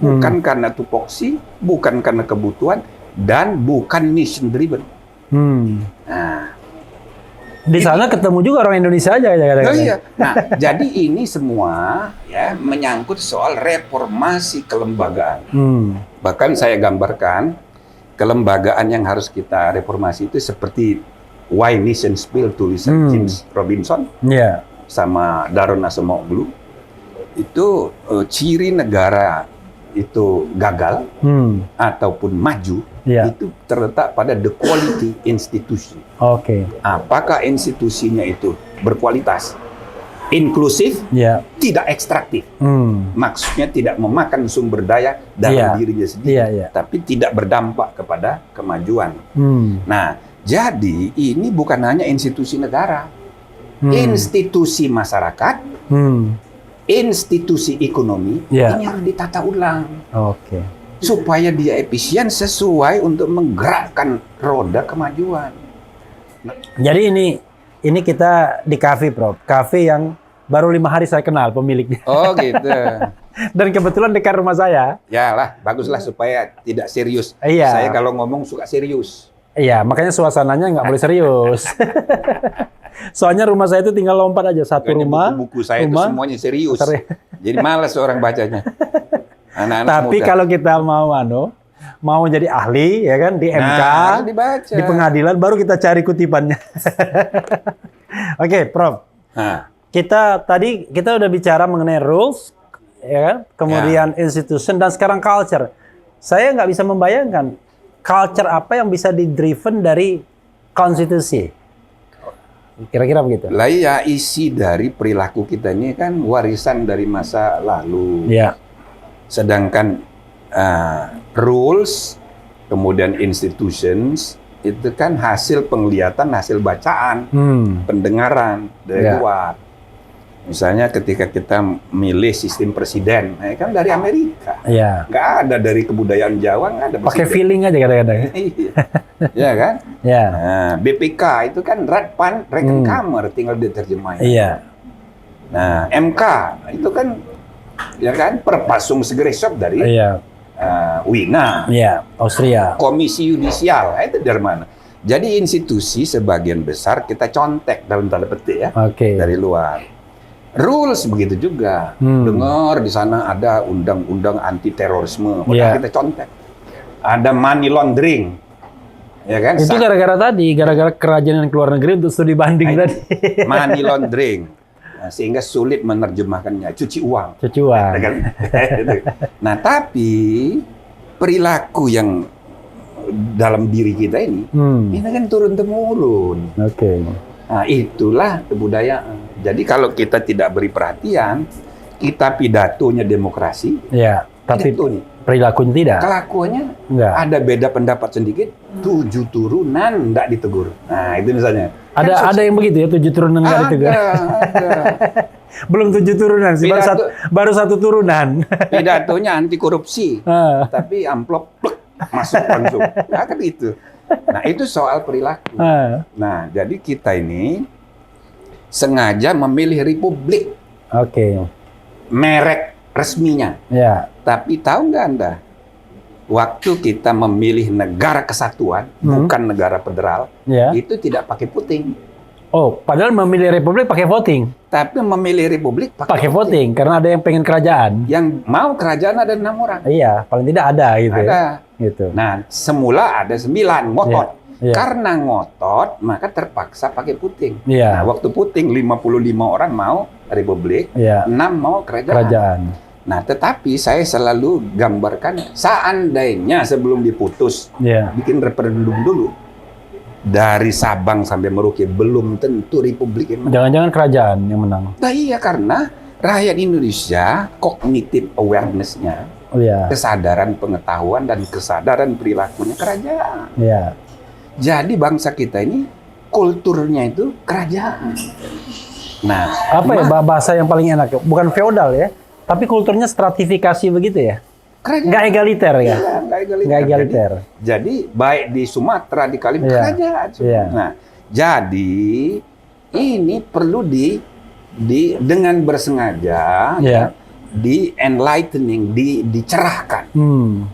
bukan karena tupoksi, bukan karena kebutuhan, dan bukan mission driven. Nah, di sana ketemu juga orang Indonesia aja kadang-kadang. oh iya. Nah, jadi ini semua ya menyangkut soal reformasi kelembagaan. Bahkan saya gambarkan kelembagaan yang harus kita reformasi itu seperti Why Nations Built tulisan James Robinson sama Daron Acemoglu. Itu ciri negara itu gagal ataupun maju itu terletak pada the quality institusi. Apakah institusinya itu berkualitas, inklusif, tidak ekstraktif. Maksudnya tidak memakan sumber daya dalam dirinya sendiri, tapi tidak berdampak kepada kemajuan. Nah, jadi ini bukan hanya institusi negara, institusi masyarakat, institusi ekonomi, ini harus ditata ulang. Supaya dia efisien sesuai untuk menggerakkan roda kemajuan. Jadi ini kita di kafe, Prof. Kafe yang baru 5 hari saya kenal pemiliknya. Oh gitu. Dan kebetulan dekat rumah saya. Yalah, baguslah supaya tidak serius. Saya kalau ngomong suka serius. Iya, makanya suasananya nggak boleh serius. Soalnya rumah saya itu tinggal lompat aja satu rumah. Buku saya itu semuanya serius. Jadi malas orang bacanya. Anak-anak Tapi muda. kalau kita mau jadi ahli ya kan di MK, dibaca. di pengadilan baru kita cari kutipannya. Oke, Prof. Kita udah bicara mengenai rules, ya kan? Kemudian institution dan sekarang culture. Saya nggak bisa membayangkan culture apa yang bisa di-driven dari konstitusi. Kira-kira begitu. Lah iya, isi dari perilaku kita ini kan warisan dari masa lalu. Sedangkan rules, kemudian institutions, itu kan hasil penglihatan, hasil bacaan, pendengaran dari luar. Misalnya ketika kita milih sistem presiden, kan dari Amerika. Nggak ada dari kebudayaan Jawa, nggak ada. Pakai feeling aja kadang-kadang. Iya kan? Nah, BPK itu kan Radpan Rekenkamer, tinggal diterjemahin. Nah, MK itu kan ya kan Perpasung Segresop dari Wina. Austria. Komisi Yudisial, itu dari mana? Jadi institusi sebagian besar kita contek dalam tanda petik ya, dari luar. Rules begitu juga. Dengar di sana ada undang-undang anti terorisme, kita contek. Ada money laundering, ya kan? Itu gara-gara kerajaan luar negeri untuk studi banding tadi. Money laundering, sehingga sulit menerjemahkannya. Cuci uang. Ya kan? Nah, tapi perilaku yang dalam diri kita ini kan turun temurun. Nah, itulah kebudayaan. Jadi kalau kita tidak beri perhatian, kita pidatonya demokrasi, tapi perilakunya tidak. Kelakuannya ada beda pendapat sedikit, 7 turunan nggak ditegur. Nah, itu misalnya. Ada yang begitu ya, 7 turunan nggak ditegur. Ada. Belum 7 turunan sih, baru 1 turunan. Pidatonya anti korupsi, tapi amplop plek, masuk langsung. Nah, kan itu. Nah, itu soal perilaku. Nah, jadi kita ini sengaja memilih republik. Merek resminya. Tapi tahu nggak Anda, waktu kita memilih negara kesatuan, bukan negara federal, itu tidak pakai voting. Padahal memilih republik pakai voting. Tapi memilih republik pakai voting, karena ada yang pengen kerajaan. Yang mau kerajaan ada 6 orang. Iya, paling tidak ada gitu. Ada. Gitu. Nah, semula ada 9, ngotot. Karena ngotot, maka terpaksa pakai puting. Nah, waktu puting 55 orang mau republik, 6 mau kerajaan. Nah, tetapi saya selalu gambarkan, seandainya sebelum diputus, bikin referendum dulu. Dari Sabang sampai Merauke, belum tentu republik yang menang. Jangan-jangan kerajaan yang menang. Nah iya, karena rakyat Indonesia, cognitive awareness-nya, kesadaran pengetahuan dan kesadaran perilakunya kerajaan. Jadi bangsa kita ini kulturnya itu kerajaan. Nah, apa ya bahasa yang paling enak? Bukan feodal ya, tapi kulturnya stratifikasi begitu ya. Nggak egaliter ya? Nggak egaliter. Jadi baik di Sumatera, di Kalimantan kerajaan. Nah, jadi ini perlu dengan bersengaja di enlightening, dicerahkan,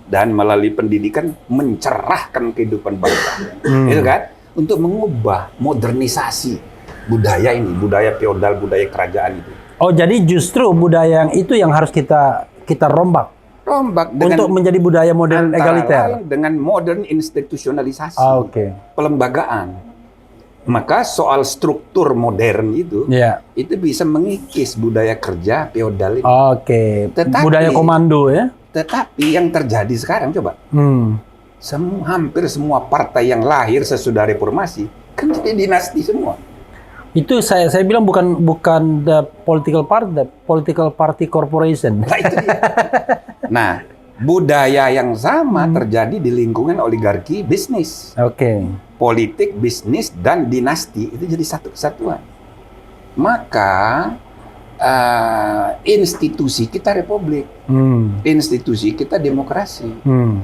dan melalui pendidikan mencerahkan kehidupan bangsa, gitu kan? Untuk mengubah modernisasi budaya ini, budaya feodal, budaya kerajaan itu. Oh, jadi justru budaya yang itu yang harus kita rombak Dengan untuk menjadi budaya modern antara egaliter. lain dengan modern institusionalisasi, Oke. pelembagaan. Maka soal struktur modern itu, itu bisa mengikis budaya kerja feodal ini. Oke. Budaya komando ya. Tetapi yang terjadi sekarang coba, hampir semua partai yang lahir sesudah reformasi kan jadi dinasti semua. Itu saya bilang bukan the political party corporation. Nah, itu dia. Nah, budaya yang sama terjadi di lingkungan oligarki bisnis. Oke. Politik, bisnis, dan dinasti itu jadi satu kesatuan. Maka institusi kita republik, institusi kita demokrasi,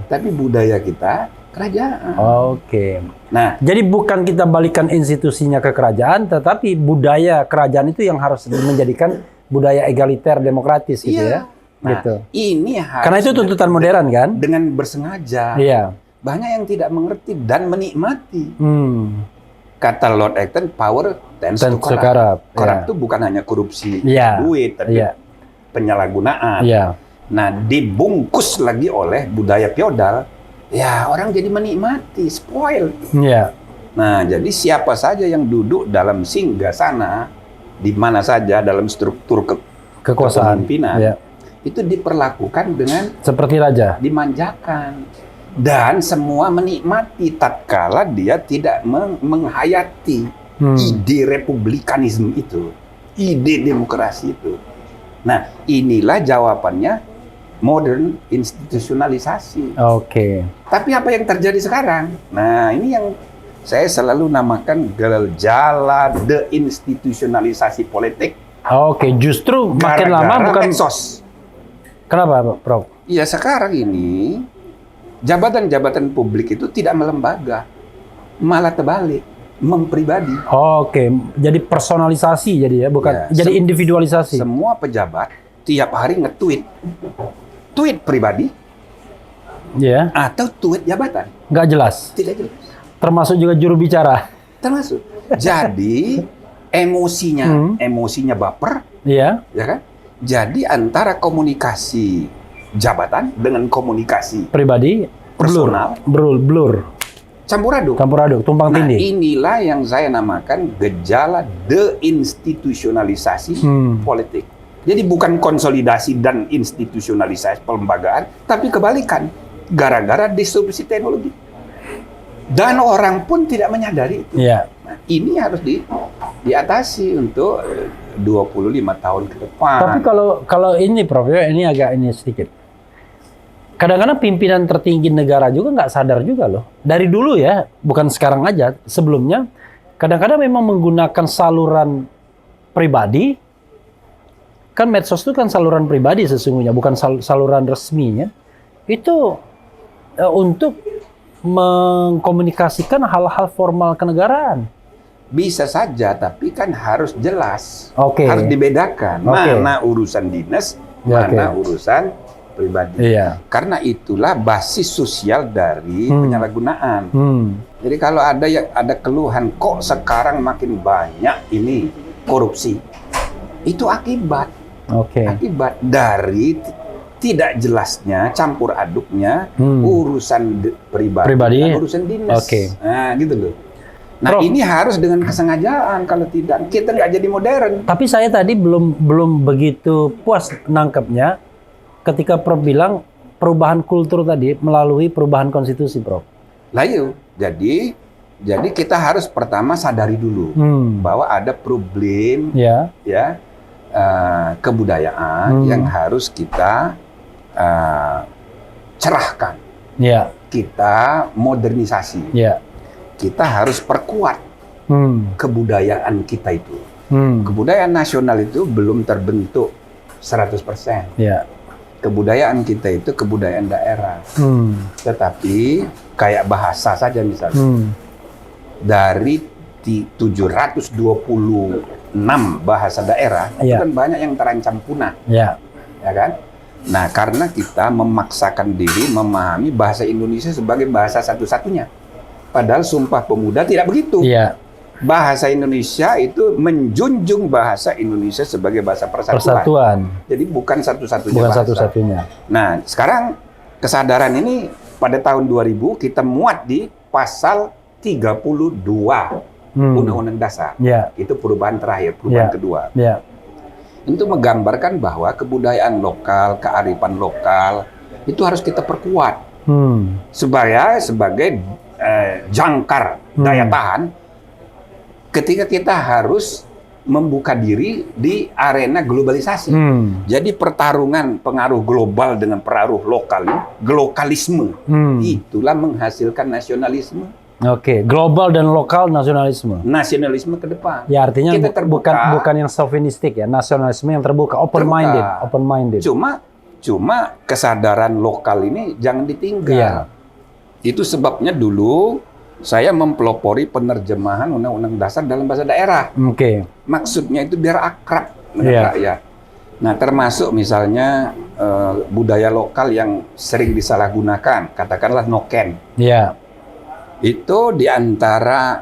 tapi budaya kita kerajaan. Oke. Nah, jadi bukan kita balikan institusinya ke kerajaan, tetapi budaya kerajaan itu yang harus menjadikan budaya egaliter demokratis gitu ya. Nah, gitu. Ini harus karena itu tuntutan modern kan? Dengan bersengaja. Iya. Banyak yang tidak mengerti dan menikmati. Kata Lord Acton, power tends to corrupt. Corrupt itu bukan hanya korupsi duit, tapi penyalahgunaan. Nah, dibungkus lagi oleh budaya feodal, ya orang jadi menikmati, spoil. Nah, jadi siapa saja yang duduk dalam singgasana, di mana saja dalam struktur kekuasaan, itu diperlakukan dengan seperti raja, dimanjakan. Dan semua menikmati tatkala dia tidak menghayati ide republikanisme itu, ide demokrasi itu. Nah, inilah jawabannya modern institusionalisasi. Oke. Tapi apa yang terjadi sekarang? Nah, ini yang saya selalu namakan gejala deinstitusionalisasi politik. Oke, justru makin lama bukan medsos. Kenapa, Prof? Ya, sekarang ini jabatan-jabatan publik itu tidak melembaga, malah terbalik, mempribadi. Oke, jadi personalisasi jadi ya, bukan jadi individualisasi. Semua pejabat tiap hari nge-tweet, tweet pribadi, atau tweet jabatan. Nggak jelas. Tidak jelas. Termasuk juga juru bicara. Termasuk. Jadi emosinya baper, ya kan? Jadi antara komunikasi jabatan dengan komunikasi pribadi personal blur campur aduk tumpang tindih. Inilah yang saya namakan gejala deinstitusionalisasi politik. Jadi bukan konsolidasi dan institusionalisasi pelembagaan, tapi kebalikan, gara-gara disrupsi teknologi dan orang pun tidak menyadari itu. Nah, ini harus diatasi untuk 25 tahun ke depan. Tapi kalau ini Prof, ini agak sedikit. Kadang-kadang pimpinan tertinggi negara juga nggak sadar juga loh. Dari dulu ya, bukan sekarang aja, sebelumnya kadang-kadang memang menggunakan saluran pribadi. Kan medsos itu kan saluran pribadi sesungguhnya, bukan saluran resminya. Itu untuk mengkomunikasikan hal-hal formal kenegaraan. Bisa saja, tapi kan harus jelas. Harus dibedakan. Mana urusan dinas, mana urusan pribadi. Karena itulah basis sosial dari penyalahgunaan. Jadi kalau ada keluhan kok sekarang makin banyak ini korupsi, itu akibat dari tidak jelasnya campur aduknya urusan pribadi dan urusan dinas. Nah, gitu loh. Nah, Prof, ini harus dengan kesengajaan, kalau tidak kita nggak jadi modern. Tapi saya tadi belum begitu puas nangkepnya ketika Prof bilang perubahan kultur tadi melalui perubahan konstitusi, Prof. Layu, jadi kita harus pertama sadari dulu bahwa ada problem kebudayaan yang harus kita cerahkan. Kita modernisasi. Kita harus perkuat kebudayaan kita itu. Kebudayaan nasional itu belum terbentuk 100%. Kebudayaan kita itu kebudayaan daerah. Tetapi kayak bahasa saja misalnya. Dari 726 bahasa daerah, itu kan banyak yang terancam punah. ya kan? Nah, karena kita memaksakan diri memahami bahasa Indonesia sebagai bahasa satu-satunya. Padahal Sumpah Pemuda tidak begitu. Iya. Bahasa Indonesia itu menjunjung bahasa Indonesia sebagai bahasa persatuan. Jadi bukan satu-satunya Bukan bahasa. satu-satunya. Nah, sekarang kesadaran ini pada tahun 2000 kita muat di pasal 32 Undang-Undang Dasar. Ya. Itu perubahan terakhir, perubahan kedua. Ya. Untuk menggambarkan bahwa kebudayaan lokal, kearifan lokal itu harus kita perkuat sebagai jangkar daya tahan ketika kita harus membuka diri di arena globalisasi. Jadi pertarungan pengaruh global dengan pengaruh lokal, glokalisme, itulah menghasilkan nasionalisme. Oke, global dan lokal nasionalisme. Nasionalisme ke depan. Ya artinya kita terbuka, bukan yang chauvinistik ya, nasionalisme yang terbuka, open minded. Cuma kesadaran lokal ini jangan ditinggal. Iya. Itu sebabnya dulu saya mempelopori penerjemahan Undang-Undang Dasar dalam bahasa daerah. Oke. Maksudnya itu biar akrab dengan rakyat. Nah, termasuk misalnya budaya lokal yang sering disalahgunakan, katakanlah noken. Iya. Itu di antara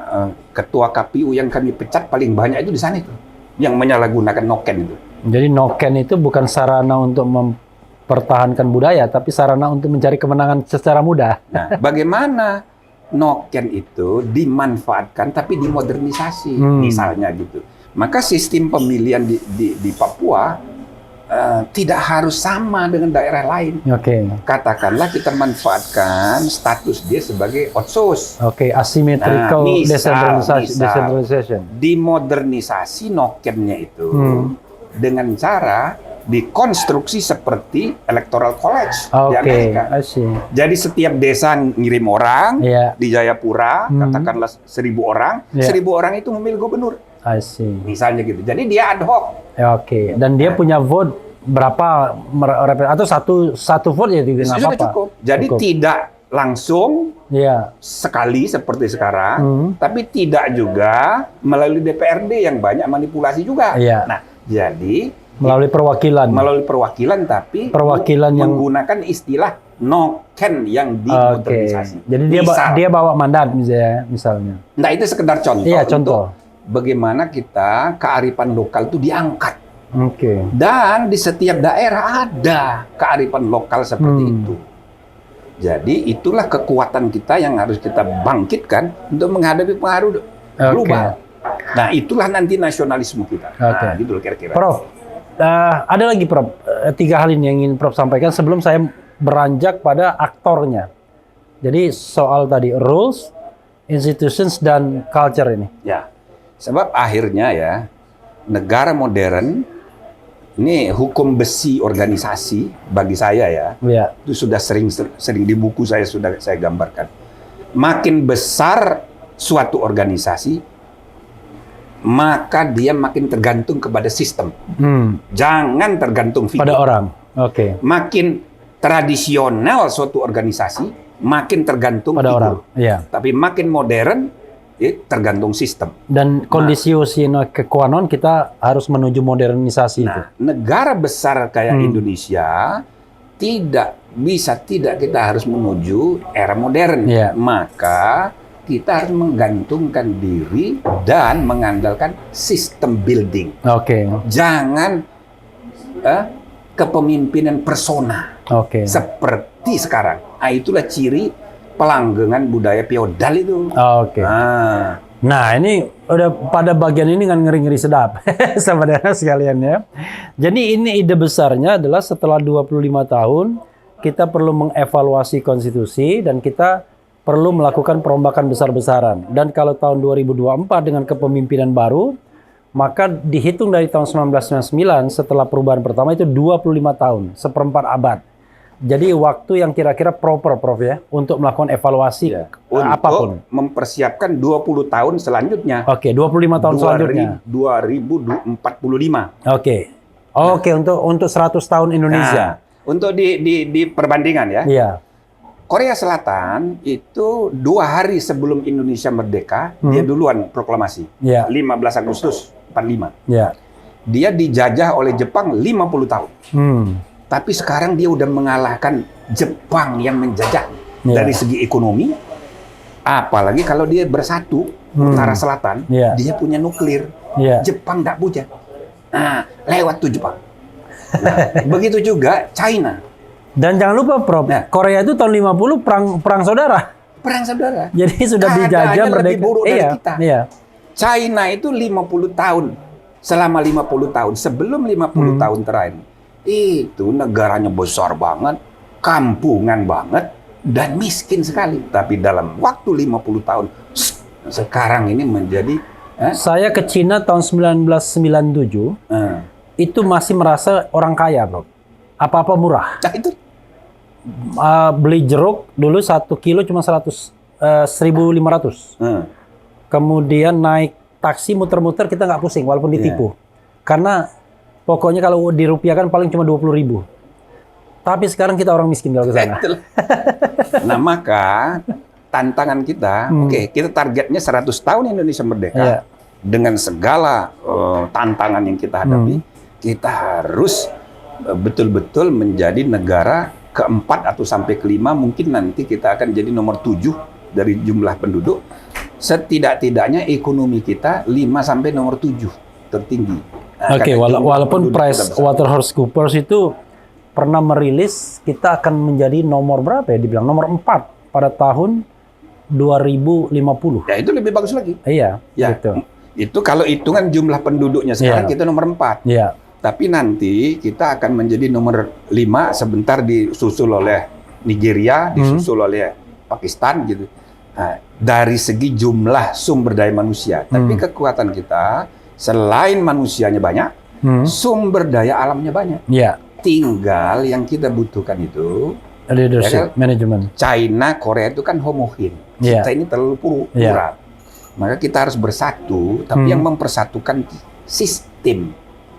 ketua KPU yang kami pecat paling banyak itu di sana itu, yang menyalahgunakan noken itu. Jadi noken itu bukan sarana untuk mempertahankan budaya, tapi sarana untuk mencari kemenangan secara mudah. Nah, bagaimana noken itu dimanfaatkan tapi dimodernisasi, misalnya gitu. Maka sistem pemilihan di Papua tidak harus sama dengan daerah lain. Oke. Katakanlah kita manfaatkan status dia sebagai otsus. Oke, asymmetrical decentralization. Dimodernisasi nokennya itu dengan cara dikonstruksi seperti electoral college di Amerika. Jadi setiap desa ngirim orang di Jayapura, katakanlah 1.000 orang, 1.000 orang itu memilih gubernur. Misalnya gitu. Jadi dia ad hoc. Oke. Dan dia punya vote berapa atau satu vote ya juga nggak apa-apa. Cukup. Jadi tidak langsung sekali seperti sekarang, tapi tidak juga melalui DPRD yang banyak manipulasi juga. Nah, jadi melalui perwakilan tapi yang menggunakan istilah noken yang dimodernisasi. Jadi dia bawa mandat misalnya. Nah, itu sekedar contoh. Iya, contoh. Bagaimana kita kearifan lokal itu diangkat. Oke. Dan di setiap daerah ada kearifan lokal seperti itu. Jadi itulah kekuatan kita yang harus kita bangkitkan untuk menghadapi pengaruh global. Nah, itulah nanti nasionalisme kita. Nah, gitu kira-kira. Prof, ada lagi Prof, 3 hal ini yang ingin Prof sampaikan sebelum saya beranjak pada aktornya. Jadi soal tadi rules, institutions dan culture ini. Ya. Sebab akhirnya ya negara modern ini hukum besi organisasi bagi saya ya. Itu sudah sering di buku saya sudah saya gambarkan. Makin besar suatu organisasi, maka dia makin tergantung kepada sistem. Jangan tergantung figur. Pada orang. Makin tradisional suatu organisasi, makin tergantung pada figur. orang. Tapi makin modern, tergantung sistem. Dan kondisio sine qua non kita harus menuju modernisasi itu. Negara besar kayak Indonesia tidak kita harus menuju era modern. Maka kita harus menggantungkan diri dan mengandalkan sistem building. Jangan kepemimpinan persona. Seperti sekarang. Nah, itulah ciri pelanggengan budaya feodal itu. Nah, ini udah pada bagian ini kan ngeri-ngeri sedap. Saudara sekalian ya. Jadi ini ide besarnya adalah setelah 25 tahun kita perlu mengevaluasi konstitusi dan kita perlu melakukan perombakan besar-besaran. Dan kalau tahun 2024 dengan kepemimpinan baru, maka dihitung dari tahun 1999 setelah perubahan pertama itu 25 tahun, seperempat abad. Jadi waktu yang kira-kira proper, Prof ya, untuk melakukan evaluasi apapun. Mempersiapkan 20 tahun selanjutnya. 25 tahun selanjutnya. 2045. Untuk 100 tahun Indonesia. Untuk di perbandingan ya. Korea Selatan itu 2 hari sebelum Indonesia merdeka, dia duluan proklamasi. 15 Agustus 45. Dia dijajah oleh Jepang 50 tahun. Tapi sekarang dia udah mengalahkan Jepang yang menjajah Iya. dari segi ekonomi. Apalagi kalau dia bersatu, Utara Selatan, Iya. dia punya nuklir. Iya. Jepang nggak punya. Nah, lewat tuh Jepang. Nah, begitu juga China. Dan jangan lupa, Prof, Nah. Korea itu tahun 50 perang saudara. Perang saudara. Jadi sudah dijajah Keadaannya lebih merdeka. buruk dari Iya, kita. iya. China itu 50 tahun. Selama 50 tahun, sebelum 50 tahun terakhir, itu negaranya besar banget, kampungan banget, dan miskin sekali. Tapi dalam waktu 50 tahun, sekarang ini menjadi Saya ke Cina tahun 1997, itu masih merasa orang kaya, Bro. Apa-apa murah. nah itu Beli jeruk dulu 1 kilo cuma 1.500. Kemudian naik taksi muter-muter kita nggak pusing walaupun ditipu. Karena pokoknya kalau dirupiahkan paling cuma 20.000. Tapi sekarang kita orang miskin kalau ke sana. Betul. Nah, maka tantangan kita, oke, kita targetnya 100 tahun Indonesia merdeka. Iya. Dengan segala tantangan yang kita hadapi, kita harus betul-betul menjadi negara keempat atau sampai kelima, mungkin nanti kita akan jadi nomor 7 dari jumlah penduduk. Setidak-tidaknya ekonomi kita 5 sampai nomor 7 tertinggi. Nah, Oke, karena jumlah walaupun penduduk kita besar. PricewaterhouseCoopers itu pernah merilis kita akan menjadi nomor berapa ya? Dibilang nomor 4 pada tahun 2050. Ya itu lebih bagus lagi. Iya, Ya, gitu. itu kalau hitungan jumlah penduduknya sekarang Iya. kita nomor 4. Iya. Tapi nanti kita akan menjadi nomor 5, sebentar disusul oleh Nigeria, disusul oleh Pakistan gitu. Nah, dari segi jumlah sumber daya manusia, tapi kekuatan kita selain manusianya banyak, sumber daya alamnya banyak. Iya. Tinggal yang kita butuhkan itu Leadership, management. China, Korea itu kan homogen. Iya. Kita ini terlalu plural. Maka kita harus bersatu, tapi yang mempersatukan sistem.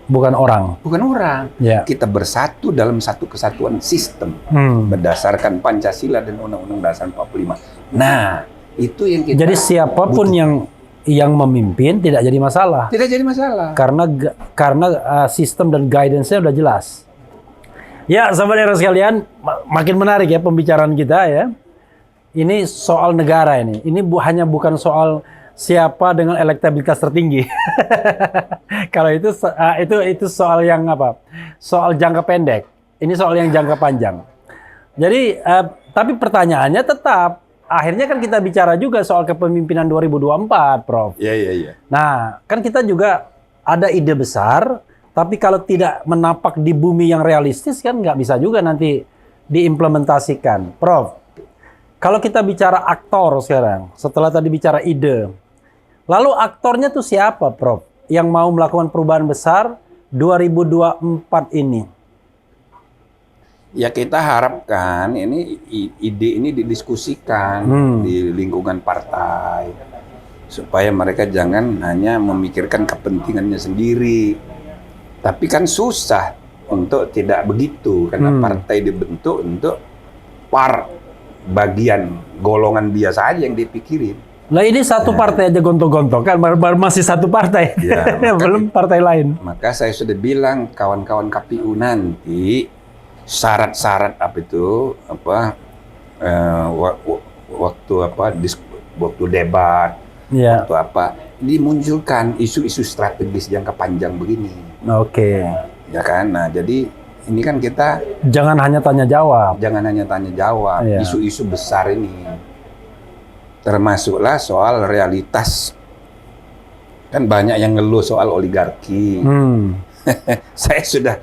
Bukan orang. Bukan orang. Iya. Kita bersatu dalam satu kesatuan sistem berdasarkan Pancasila dan Undang-Undang Dasar 45. Nah, itu yang kita Jadi siapapun yang memimpin tidak jadi masalah. tidak jadi masalah. Karena sistem dan guidance-nya udah jelas. Ya, sahabat era sekalian, makin menarik ya pembicaraan kita ya. Ini soal negara ini. Ini hanya bukan soal siapa dengan elektabilitas tertinggi. Kalau itu soal yang apa? Soal jangka pendek. Ini soal yang jangka panjang. Jadi, tapi pertanyaannya tetap, akhirnya kan kita bicara juga soal kepemimpinan 2024, Prof. Iya. Nah, kan kita juga ada ide besar, tapi kalau tidak menapak di bumi yang realistis kan nggak bisa juga nanti diimplementasikan. Prof, kalau kita bicara aktor sekarang, setelah tadi bicara ide, lalu aktornya tuh siapa, Prof? Yang mau melakukan perubahan besar 2024 ini? Ya kita harapkan ini ide ini didiskusikan di lingkungan partai supaya mereka jangan hanya memikirkan kepentingannya sendiri. Tapi kan susah untuk tidak begitu karena partai dibentuk untuk bagian golongan biasa aja yang dipikirin. Lah ini satu partai aja gontok-gontok kan baru masih satu partai. Ya, belum partai lain. Maka saya sudah bilang kawan-kawan KPU nanti syarat-syarat waktu debat, Ya. waktu apa dimunculkan isu-isu strategis jangka panjang begini. Oke. Ya kan? Nah, jadi ini kan kita Jangan hanya tanya jawab. jangan hanya tanya jawab, Iya. isu-isu besar ini. Termasuklah soal realitas. Kan banyak yang ngeluh soal oligarki. Saya sudah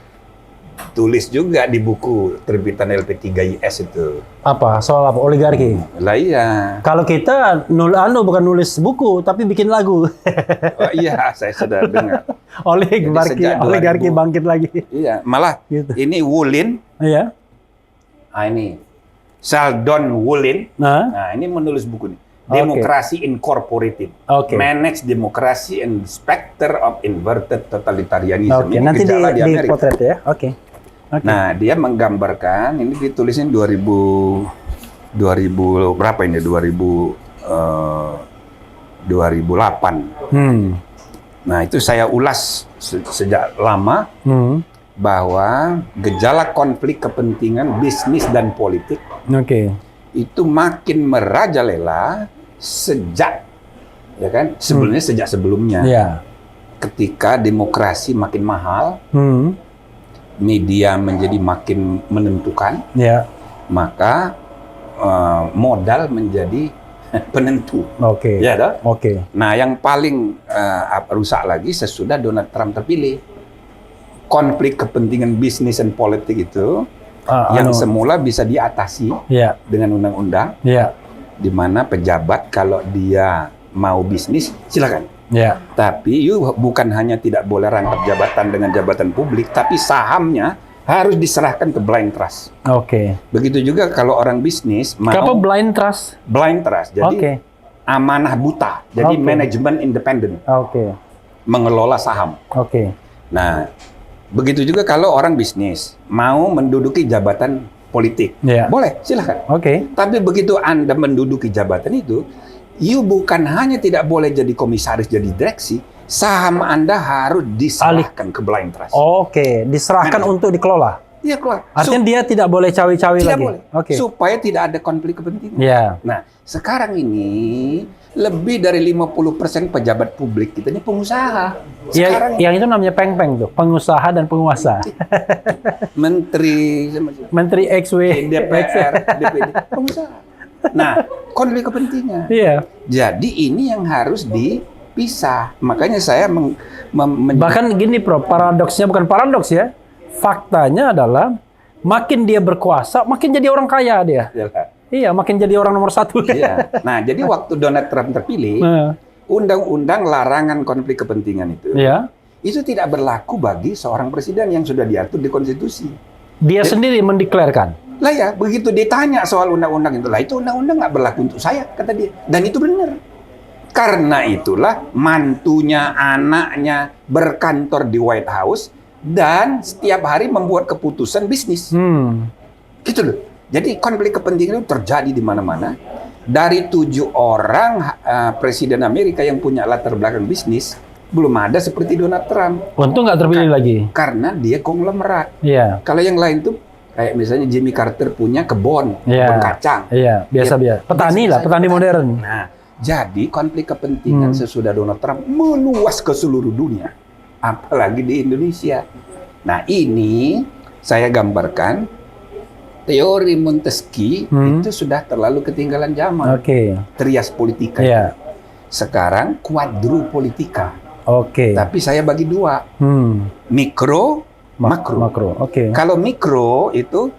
tulis juga di buku terbitan LP3IS itu. Apa? Soal apa? Oligarki. Lah iya. Kalau kita bukan nulis buku tapi bikin lagu. Oh, iya, saya sudah dengar. sejak 2000 oligarki bangkit lagi. Iya, malah Gitu. ini Wulin. Iya. Ini Sheldon Wulin. Nah, Nah, ini menulis buku ini. Demokrasi Incorporated. Oke. Manage Democracy and Specter of Inverted Totalitarianism. oke. Ini Nanti gejala di Amerika. potret ya. Oke. Oke. Nah, dia menggambarkan, ini ditulisin 2000 berapa ini? 2008. Nah, itu saya ulas sejak lama. bahwa gejala konflik kepentingan bisnis dan politik Oke. itu makin merajalela sejak, ya kan? Sebenarnya sejak sebelumnya. Ya. Ketika demokrasi makin mahal, Hmm. media menjadi makin menentukan, Ya. maka modal menjadi penentu. Oke. Ya, toh? Oke. Nah, yang paling rusak lagi sesudah Donald Trump terpilih. Konflik kepentingan bisnis dan politik itu yang semula bisa diatasi Ya. dengan undang-undang, Ya. di mana pejabat kalau dia mau bisnis silakan. Ya. Tapi bukan hanya tidak boleh rangkap jabatan dengan jabatan publik, tapi sahamnya harus diserahkan ke blind trust. Oke. Begitu juga kalau orang bisnis mau Apa blind trust? blind trust, jadi Oke. amanah buta, jadi Oke. manajemen independen Oke. mengelola saham. Oke. Nah, begitu juga kalau orang bisnis mau menduduki jabatan politik, Ya. boleh silahkan. Oke. Tapi begitu Anda menduduki jabatan itu, you bukan hanya tidak boleh jadi komisaris, jadi direksi, saham Anda harus diserahkan ke blind trust. Oke. Diserahkan Manajemen. untuk dikelola. Iya, keluar. Artinya dia tidak boleh cawi-cawi tidak lagi. boleh. Oke. Supaya tidak ada konflik kepentingan. Ya. Nah, sekarang ini lebih dari 50% pejabat publik kita ini pengusaha. Sekarang Yang itu namanya peng-peng tuh, pengusaha dan penguasa. menteri, Menteri XW, DPR, DPD, pengusaha. Nah, konflik kepentingan. Iya. Jadi ini yang harus dipisah. Makanya saya Bahkan gini, Prof, paradoksnya bukan paradoks ya. Faktanya adalah makin dia berkuasa, makin jadi orang kaya dia. Iya, makin jadi orang nomor satu. Iya. Nah, jadi waktu Donald Trump terpilih, Nah, undang-undang larangan konflik kepentingan itu tidak berlaku bagi seorang presiden yang sudah diatur di konstitusi. dia sendiri mendeklarkan. Lah ya, begitu ditanya soal undang-undang itu, lah itu undang-undang nggak berlaku untuk saya, kata dia. Dan itu benar. Karena itulah mantunya, anaknya berkantor di White House dan setiap hari membuat keputusan bisnis. Gitu loh. Jadi konflik kepentingan itu terjadi di mana-mana. Dari 7 orang presiden Amerika yang punya latar belakang bisnis, belum ada seperti Donald Trump. Untung nggak terpilih lagi. Karena dia konglomerat. Iya. Kalau yang lain tuh kayak misalnya Jimmy Carter punya kebun kacang. Iya, biasa-biasa. Petani lah, petani modern. Nah, jadi konflik kepentingan sesudah Donald Trump meluas ke seluruh dunia, apalagi di Indonesia. Nah, ini saya gambarkan teori Montesquieu itu sudah terlalu ketinggalan zaman. Oke. Trias politika. Iya. Sekarang quadrupolitika. Oke. Tapi saya bagi 2. Mikro, makro. Makro. Oke. Kalau mikro itu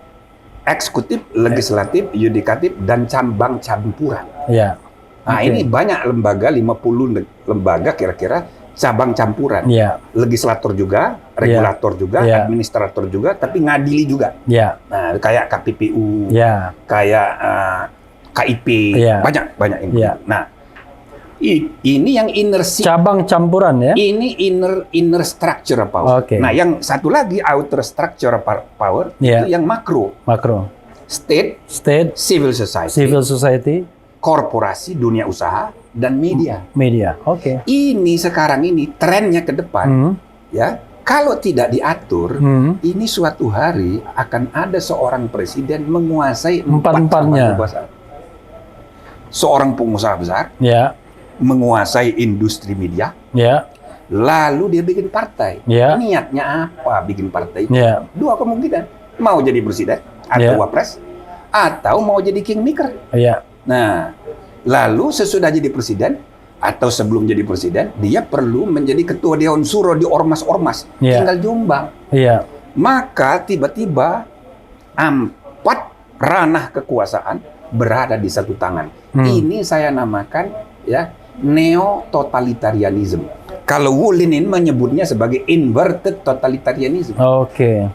eksekutif, legislatif, yudikatif, dan cabang campuran. Iya. Nah, ini banyak lembaga, 50 lembaga kira-kira cabang campuran. Iya. Legislator juga, regulator juga, administrator juga, tapi ngadili juga. Iya. Nah, kayak KPPU, Iya. kayak KIP, banyak ini. Iya. Nah, ini yang inner Cabang campuran ya. ini inner structure power. Oke. Nah, yang satu lagi outer structure power itu yang makro. Makro. State, civil society, korporasi, dunia usaha, dan media. Media. Oke. Ini sekarang ini trennya ke depan, ya. Kalau tidak diatur, ini suatu hari akan ada seorang presiden menguasai empat-empatnya. Seorang pengusaha besar, Ya. menguasai industri media, Ya. lalu dia bikin partai. Ya. Niatnya apa bikin partai? Ya. 2 kemungkinan, mau jadi presiden atau wapres, atau mau jadi kingmaker. Ya. Nah, lalu sesudah jadi presiden atau sebelum jadi presiden, dia perlu menjadi ketua Dewan Suro di ormas-ormas, tinggal Jombang. Iya. Maka tiba-tiba 4 ranah kekuasaan berada di satu tangan. Ini saya namakan ya neo-totalitarianism. Kalau Wu Lenin menyebutnya sebagai inverted totalitarianism. Oke.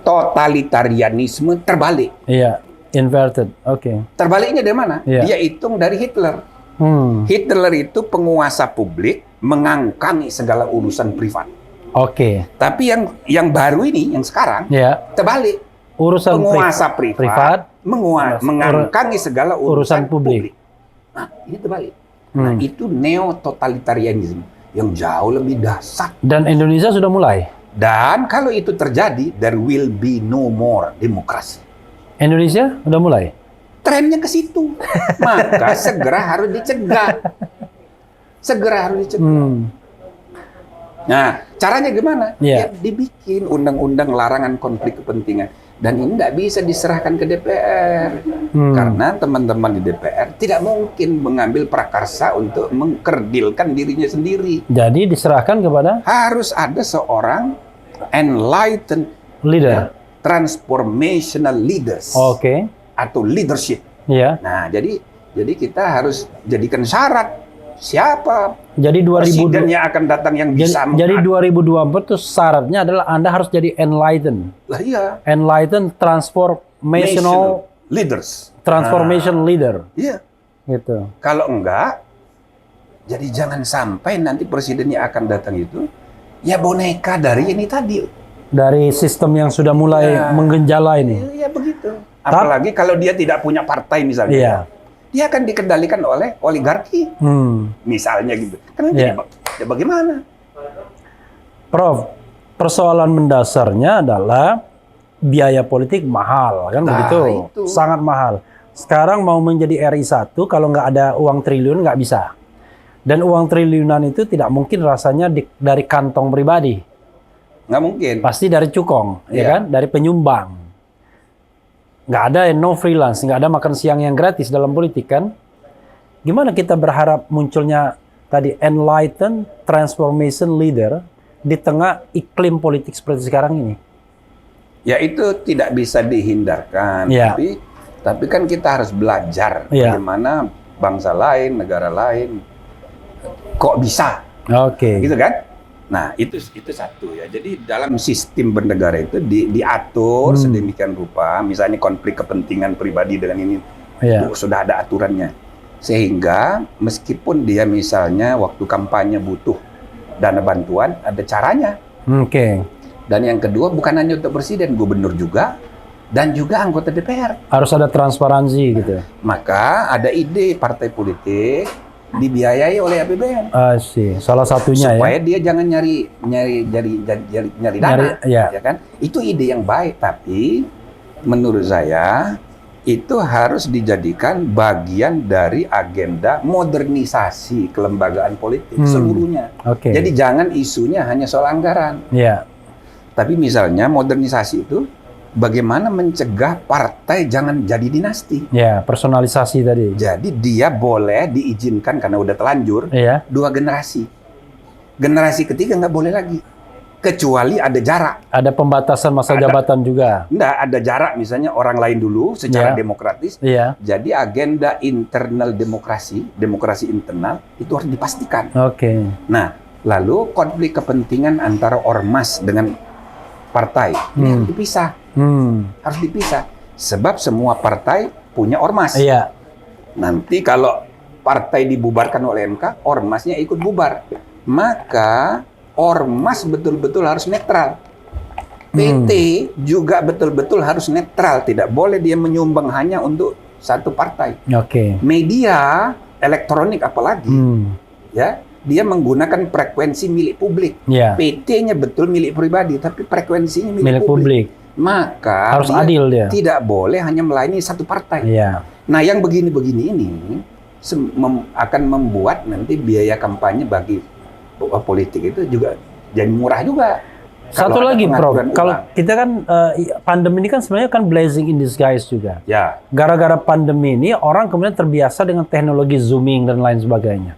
Totalitarianisme terbalik. Iya. Inverted. Oke. Terbaliknya dari mana? Iya. Dia hitung dari Hitler. Hmm. Hitler itu penguasa publik, mengangkangi segala urusan privat. Oke. Tapi yang baru ini, yang sekarang, Ya. terbalik. Urusan Penguasa privat, mengangkangi segala urusan publik. Nah, ini terbalik. Nah, itu neo-totalitarianism yang jauh lebih dahsyat. Dan Indonesia sudah mulai. Dan kalau itu terjadi, there will be no more demokrasi. Indonesia udah mulai. Trennya ke situ. Maka segera harus dicegah. Segera harus dicegah. Nah, caranya gimana? Yeah. Ya, dibikin undang-undang larangan konflik kepentingan. Dan ini tidak bisa diserahkan ke DPR. Karena teman-teman di DPR tidak mungkin mengambil prakarsa untuk mengkerdilkan dirinya sendiri. Jadi diserahkan kepada Harus ada seorang enlightened leader. transformational leaders Oke. atau leadership. Iya. Nah, jadi kita harus jadikan syarat siapa Jadi 2000 presiden yang akan datang yang bisa jadi 2024 itu syaratnya adalah Anda harus jadi enlightened. Lah iya, Enlightened transformational leaders. transformation leader. Iya. Gitu. Kalau enggak, jadi jangan sampai nanti presiden yang akan datang itu ya boneka dari ini tadi. Dari sistem yang sudah mulai Ya. menggenjala ini. Iya begitu. Apalagi kalau dia tidak punya partai misalnya. Iya. Dia akan dikendalikan oleh oligarki. Misalnya gitu. Karena Iya. ya bagaimana? Prof, persoalan mendasarnya adalah biaya politik mahal, kan Nah, begitu? itu. Sangat mahal. Sekarang mau menjadi RI 1 kalau nggak ada uang triliun nggak bisa. Dan uang triliunan itu tidak mungkin rasanya dari kantong pribadi. Nggak mungkin. Pasti dari cukong, ya Iya. kan? Dari penyumbang. Nggak ada no freelance, nggak ada makan siang yang gratis dalam politik kan? Gimana kita berharap munculnya tadi enlightened transformation leader di tengah iklim politik seperti sekarang ini? Ya itu tidak bisa dihindarkan. Iya. Tapi kan kita harus belajar Iya. bagaimana bangsa lain, negara lain kok bisa, Oke. gitu kan? Nah itu satu ya. Jadi dalam sistem bernegara itu diatur sedemikian rupa. Misalnya konflik kepentingan pribadi dengan ini Iya. itu sudah ada aturannya. Sehingga meskipun dia misalnya waktu kampanye butuh dana bantuan, ada caranya. Oke. Dan yang kedua bukan hanya untuk presiden, gubernur juga, dan juga anggota DPR. Harus ada transparansi gitu. Maka ada ide partai politik dibiayai oleh APBN. Sih, salah satunya Supaya ya. dia jangan nyari dana, ya. ya kan? Itu ide yang baik, tapi menurut saya itu harus dijadikan bagian dari agenda modernisasi kelembagaan politik seluruhnya. Oke. Jadi jangan isunya hanya soal anggaran. Ya. Tapi misalnya modernisasi itu bagaimana mencegah partai jangan jadi dinasti. Ya, personalisasi tadi. Jadi dia boleh diizinkan karena udah telanjur Iya. 2 generasi. Generasi ketiga nggak boleh lagi. Kecuali ada jarak. Ada pembatasan masa Ada. jabatan juga. Nggak ada jarak, misalnya orang lain dulu secara Iya. demokratis. Iya. Jadi agenda internal demokrasi internal itu harus dipastikan. Oke. Nah, lalu konflik kepentingan antara ormas dengan partai ini harus dipisah. Harus dipisah. Sebab semua partai punya ormas. Iya. Nanti kalau partai dibubarkan oleh MK, ormasnya ikut bubar. Maka ormas betul-betul harus netral. PT juga betul-betul harus netral. Tidak boleh dia menyumbang hanya untuk satu partai. Oke. Media elektronik apalagi, ya, dia menggunakan frekuensi milik publik. Iya. PT-nya betul milik pribadi, tapi frekuensinya Milik publik. Maka Harus adil dia. tidak boleh hanya melayani satu partai. Iya. Nah, yang begini-begini ini akan membuat nanti biaya kampanye bagi politik itu juga jadi murah juga. Satu Kalau ada lagi, Prof. pengaturan Kalau ulang. kita kan pandemi ini kan sebenarnya kan blessing in disguise juga. Ya, Gara-gara pandemi ini orang kemudian terbiasa dengan teknologi zooming dan lain sebagainya.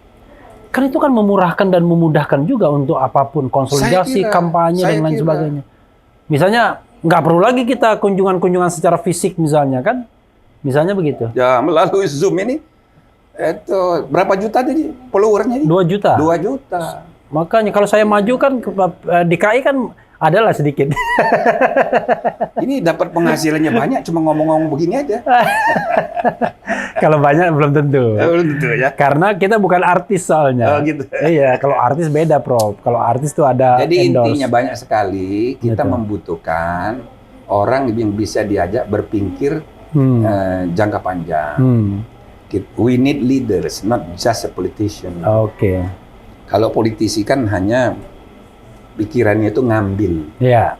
Kan itu kan memurahkan dan memudahkan juga untuk apapun konsolidasi, Saya kira, kampanye dan lain kira. sebagainya. Misalnya nggak perlu lagi kita kunjungan-kunjungan secara fisik misalnya kan? Misalnya begitu. ya melalui Zoom ini itu berapa juta tadi followernya? 2 juta. 2 juta. Makanya kalau saya maju kan di KI kan adalah sedikit. Ini dapat penghasilannya banyak cuma ngomong-ngomong begini aja. Kalau banyak belum tentu. Belum tentu ya. Karena kita bukan artis soalnya. Oh, gitu. Iya, kalau artis beda, Prof. Kalau artis tuh ada Jadi endorse. intinya banyak sekali kita Betul. membutuhkan orang yang bisa diajak berpikir jangka panjang. We need leaders, not just a politician. Oke. Kalau politisi kan hanya pikirannya itu ngambil, Iya.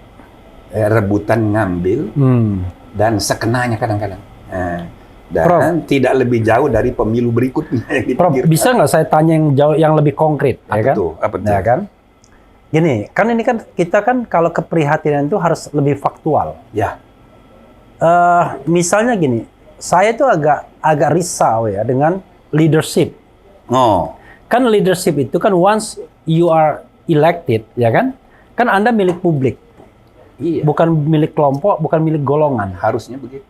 rebutan ngambil, dan sekenanya kadang-kadang. Dan Prof, tidak lebih jauh dari pemilu berikutnya yang Prof, dipikirkan. bisa nggak saya tanya yang jauh, yang lebih konkret, ya Apa kan? tuh? Apa tuh? Ya kan? Gini, kan ini kan kita kan kalau keprihatinan itu harus lebih faktual. Ya, Misalnya gini, saya tuh agak risau ya dengan leadership. oh, Kan leadership itu kan once you are elected, ya kan? Kan Anda milik publik, iya, bukan milik kelompok, bukan milik golongan. harusnya begitu.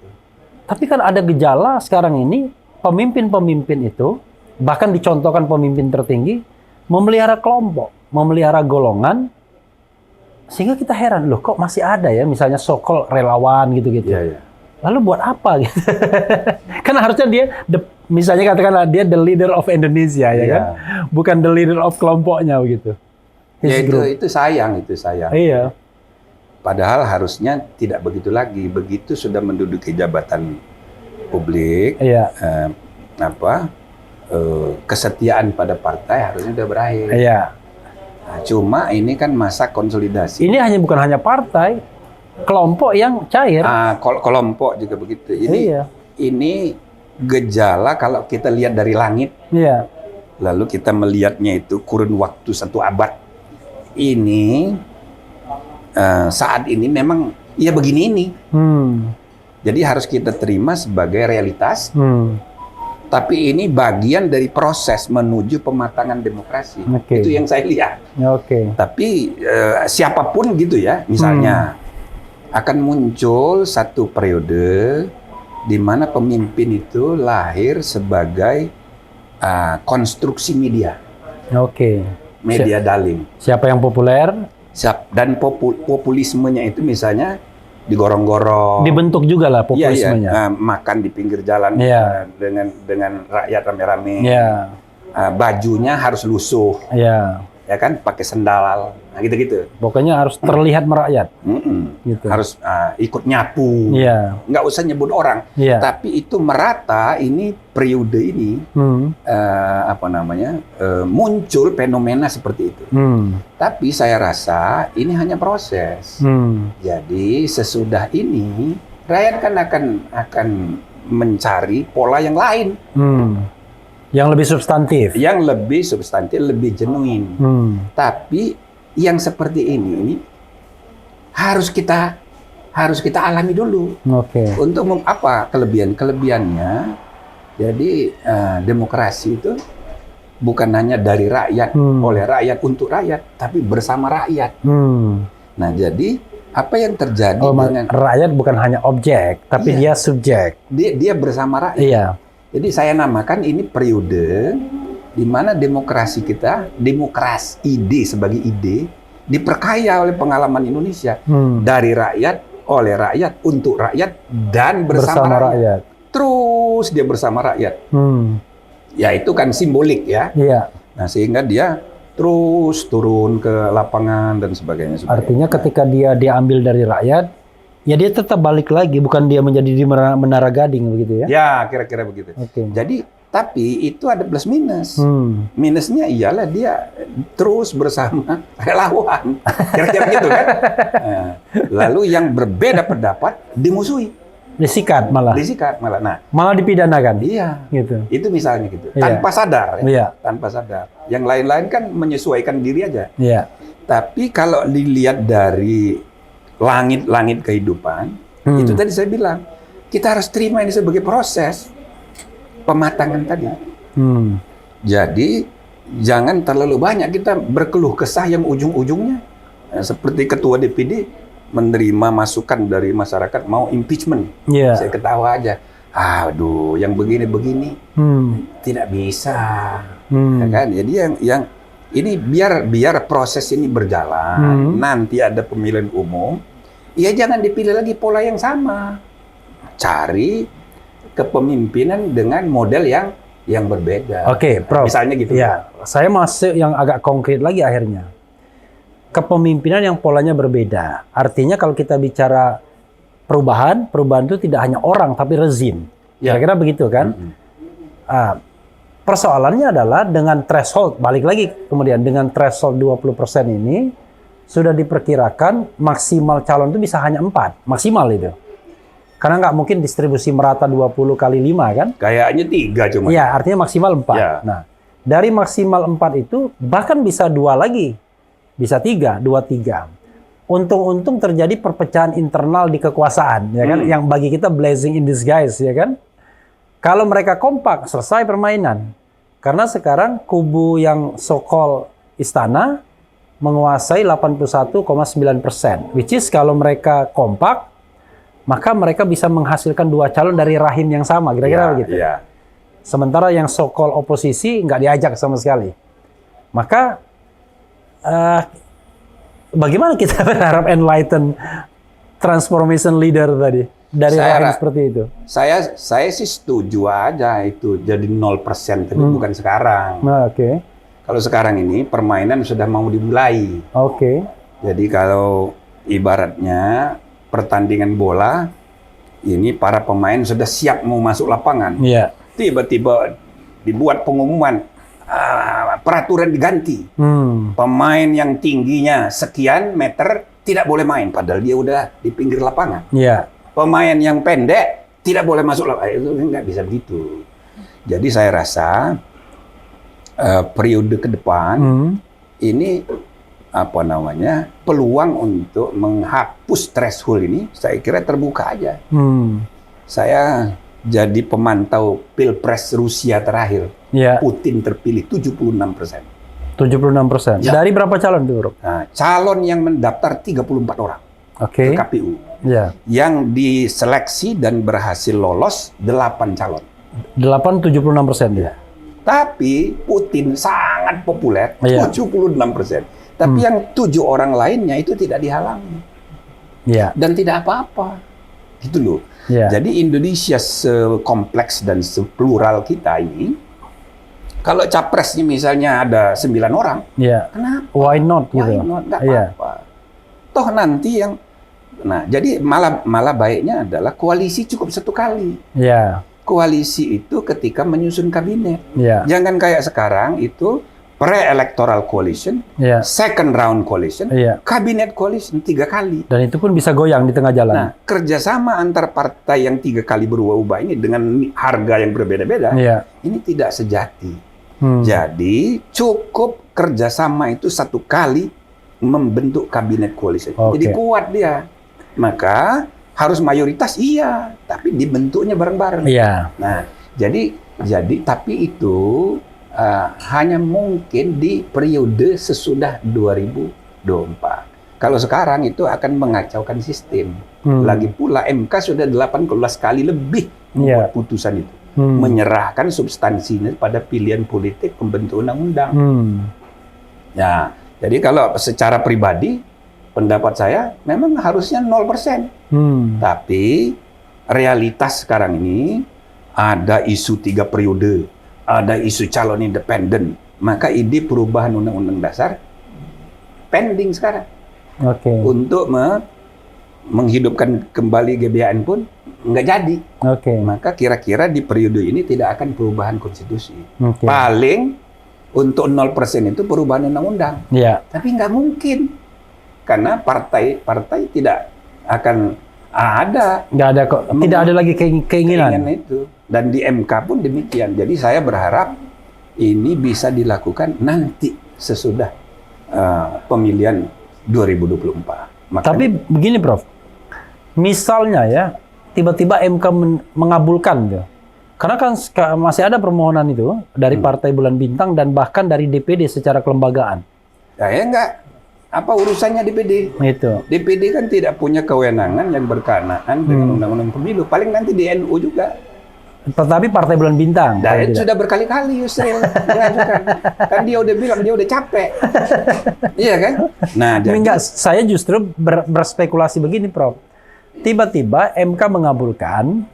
Tapi kan ada gejala sekarang ini, pemimpin-pemimpin itu, bahkan dicontohkan pemimpin tertinggi, memelihara kelompok, memelihara golongan, sehingga kita heran, loh kok masih ada ya, misalnya so-called relawan gitu-gitu. Iya, iya. Lalu buat apa gitu? Kan harusnya dia, misalnya katakanlah dia the leader of Indonesia, ya Iya. kan? Bukan the leader of kelompoknya begitu. Ya His group. itu sayang, itu sayang. Iya. Padahal harusnya tidak begitu lagi. Begitu sudah menduduki jabatan publik, Iya. Kesetiaan pada partai harusnya sudah berakhir. Iya. Nah, cuma ini kan masa konsolidasi. Ini bukan hanya partai, kelompok yang cair. Kelompok juga begitu. Iya. Ini gejala kalau kita lihat dari langit, Iya. lalu kita melihatnya itu kurun waktu 1 abad. Ini saat ini memang ya begini ini. Jadi harus kita terima sebagai realitas. Tapi ini bagian dari proses menuju pematangan demokrasi. Oke. Itu yang saya lihat. Oke. Tapi siapapun gitu ya, misalnya akan muncul satu periode di mana pemimpin itu lahir sebagai konstruksi media, Oke. media daring. Siapa yang populer Dan populismenya itu misalnya digorong-gorong. dibentuk juga lah Iya, populismenya. iya. Makan di pinggir jalan Iya. dengan rakyat rame-rame. Iya. Bajunya harus lusuh, Iya. ya kan, pakai sendal, nah gitu-gitu. Pokoknya harus terlihat merakyat. Gitu. Harus ikut nyapu, Iya. nggak usah nyebut orang, Iya. tapi itu merata. Ini periode ini muncul fenomena seperti itu. Tapi saya rasa ini hanya proses. Jadi sesudah ini rakyat kan akan mencari pola yang lain, Yang lebih substantif, lebih genuine. Tapi yang seperti ini harus kita alami dulu. Oke. Untuk apa kelebihannya? Jadi demokrasi itu bukan hanya dari rakyat, oleh rakyat, untuk rakyat, tapi bersama rakyat. Nah, jadi apa yang terjadi dengan rakyat bukan hanya objek, tapi dia subjek. Dia bersama rakyat. Iya. Jadi saya namakan ini periode di mana demokrasi kita, ide sebagai ide, diperkaya oleh pengalaman Indonesia. Dari rakyat, oleh rakyat, untuk rakyat, dan bersama rakyat. Terus dia bersama rakyat. Ya itu kan simbolik ya. Iya. Nah sehingga dia terus turun ke lapangan dan sebagainya. Artinya ketika dia diambil dari rakyat, ya dia tetap balik lagi, bukan dia menjadi di Menara Gading begitu ya? Ya kira-kira begitu. Oke. Jadi tapi itu ada plus minus. Minusnya ialah dia terus bersama relawan. Kira-kira gitu kan. Nah, lalu yang berbeda pendapat dimusuhi. Disikat malah. Nah, malah dipidanakan. Iya. Gitu. Itu misalnya gitu. Iya. Tanpa sadar. Ya? Iya. Tanpa sadar. Yang lain-lain kan menyesuaikan diri aja. Iya. Tapi kalau dilihat dari langit-langit kehidupan, itu tadi saya bilang, kita harus terima ini sebagai proses pematangan tadi. Jadi jangan terlalu banyak kita berkeluh kesah yang ujung-ujungnya seperti ketua DPD menerima masukan dari masyarakat mau impeachment. Yeah. Saya ketawa aja. Aduh, yang begini-begini tidak bisa. Ya kan? Jadi yang ini biar proses ini berjalan, nanti ada pemilihan umum, ya jangan dipilih lagi pola yang sama. Cari kepemimpinan dengan model yang berbeda. Oke, Prof. Misalnya gitu. Ya, saya masuk yang agak konkret lagi akhirnya. Kepemimpinan yang polanya berbeda. Artinya kalau kita bicara perubahan itu tidak hanya orang tapi rezim. Ya. Kira-kira begitu kan? Persoalannya adalah dengan threshold, balik lagi kemudian dengan threshold 20% ini, sudah diperkirakan maksimal calon itu bisa hanya 4, maksimal itu. Karena nggak mungkin distribusi merata 20 kali 5 kan? Kayaknya 3 cuma. Iya, artinya maksimal 4. Ya. Nah, dari maksimal 4 itu bahkan bisa 2 lagi. Bisa 3, 2, 3. Untung-untung terjadi perpecahan internal di kekuasaan, ya kan? Yang bagi kita blessing in disguise, ya kan? Kalau mereka kompak, selesai permainan. Karena sekarang kubu yang so-called istana menguasai 81,9%. Which is kalau mereka kompak, maka mereka bisa menghasilkan 2 calon dari rahim yang sama, kira-kira begitu. Iya. Sementara yang so-called oposisi nggak diajak sama sekali. Maka bagaimana kita berharap enlighten transformation leader tadi dari rahim seperti itu? Saya sih setuju aja itu jadi 0%, tapi bukan sekarang. Nah, oke. Kalau sekarang ini permainan sudah mau dimulai. Oke. Jadi kalau ibaratnya pertandingan bola, ini para pemain sudah siap mau masuk lapangan. Iya. Tiba-tiba dibuat pengumuman, peraturan diganti. Pemain yang tingginya sekian meter tidak boleh main, padahal dia udah di pinggir lapangan. Iya. Pemain yang pendek tidak boleh masuk lapangan. Itu nggak bisa begitu. Jadi saya rasa periode ke depan ini peluang untuk menghapus threshold ini saya kira terbuka aja. Saya jadi pemantau Pilpres Rusia terakhir. Ya. Putin terpilih 76%. 76%. Ya. Dari berapa calon tuh, Bro? Nah, calon yang mendaftar 34 orang Oke. ke KPU. Ya. Yang diseleksi dan berhasil lolos 8 calon. 76% dia. Tapi Putin sangat populer, Iya. 76%. Tapi yang 7 orang lainnya itu tidak dihalangi. Iya. Dan tidak apa-apa. Gitu loh. Iya. Jadi Indonesia sekompleks dan seplural kita ini, kalau capresnya misalnya ada 9 orang, Iya. kenapa? Why not gitu? Why not? Nggak Iya. apa-apa. Toh nanti yang, nah jadi malah baiknya adalah koalisi cukup 1 kali. Iya. Koalisi itu ketika menyusun kabinet. Iya. Jangan kayak sekarang itu pre-electoral coalition, Iya. second round coalition, Iya. kabinet coalition 3 kali. Dan itu pun bisa goyang di tengah jalan. Nah, kerjasama antar partai yang 3 kali berubah-ubah ini dengan harga yang berbeda-beda, Iya. ini tidak sejati. Jadi cukup kerjasama itu 1 kali membentuk kabinet coalition. Oke. Jadi kuat dia. Maka harus mayoritas iya, tapi dibentuknya bareng-bareng. Iya. Nah, jadi tapi itu hanya mungkin di periode sesudah 2024. Kalau sekarang itu akan mengacaukan sistem. Lagi pula MK sudah 18 kali lebih membuat putusan itu. Menyerahkan substansinya pada pilihan politik pembentuk undang-undang. Nah, jadi kalau secara pribadi, pendapat saya memang harusnya 0%. Tapi realitas sekarang ini ada isu 3 periode, ada isu calon independen. Maka ide perubahan undang-undang dasar pending sekarang. Oke. Untuk menghidupkan kembali GBHN pun nggak jadi. Oke. Maka kira-kira di periode ini tidak akan perubahan konstitusi. Oke. Paling untuk 0% itu perubahan undang-undang. Iya. Tapi nggak mungkin. Karena partai tidak akan ada. Nggak ada kok. Tidak ada lagi keinginan. Itu. Dan di MK pun demikian. Jadi saya berharap ini bisa dilakukan nanti sesudah pemilihan 2024. Makanya, Tapi begini, Prof. Misalnya ya, tiba-tiba MK mengabulkan tuh. Karena kan masih ada permohonan itu dari Partai Bulan Bintang dan bahkan dari DPD secara kelembagaan. ya enggak. Apa urusannya DPD? Itu. DPD kan tidak punya kewenangan yang berkenaan dengan undang-undang pemilu. Paling nanti di NU juga. Tetapi Partai Bulan Bintang. Dan itu sudah berkali-kali Yusril mengajukan. Kan dia udah bilang dia udah capek. Iya kan? Nah, jadi Enggak, saya justru berspekulasi begini, Prof. Tiba-tiba MK mengabulkan,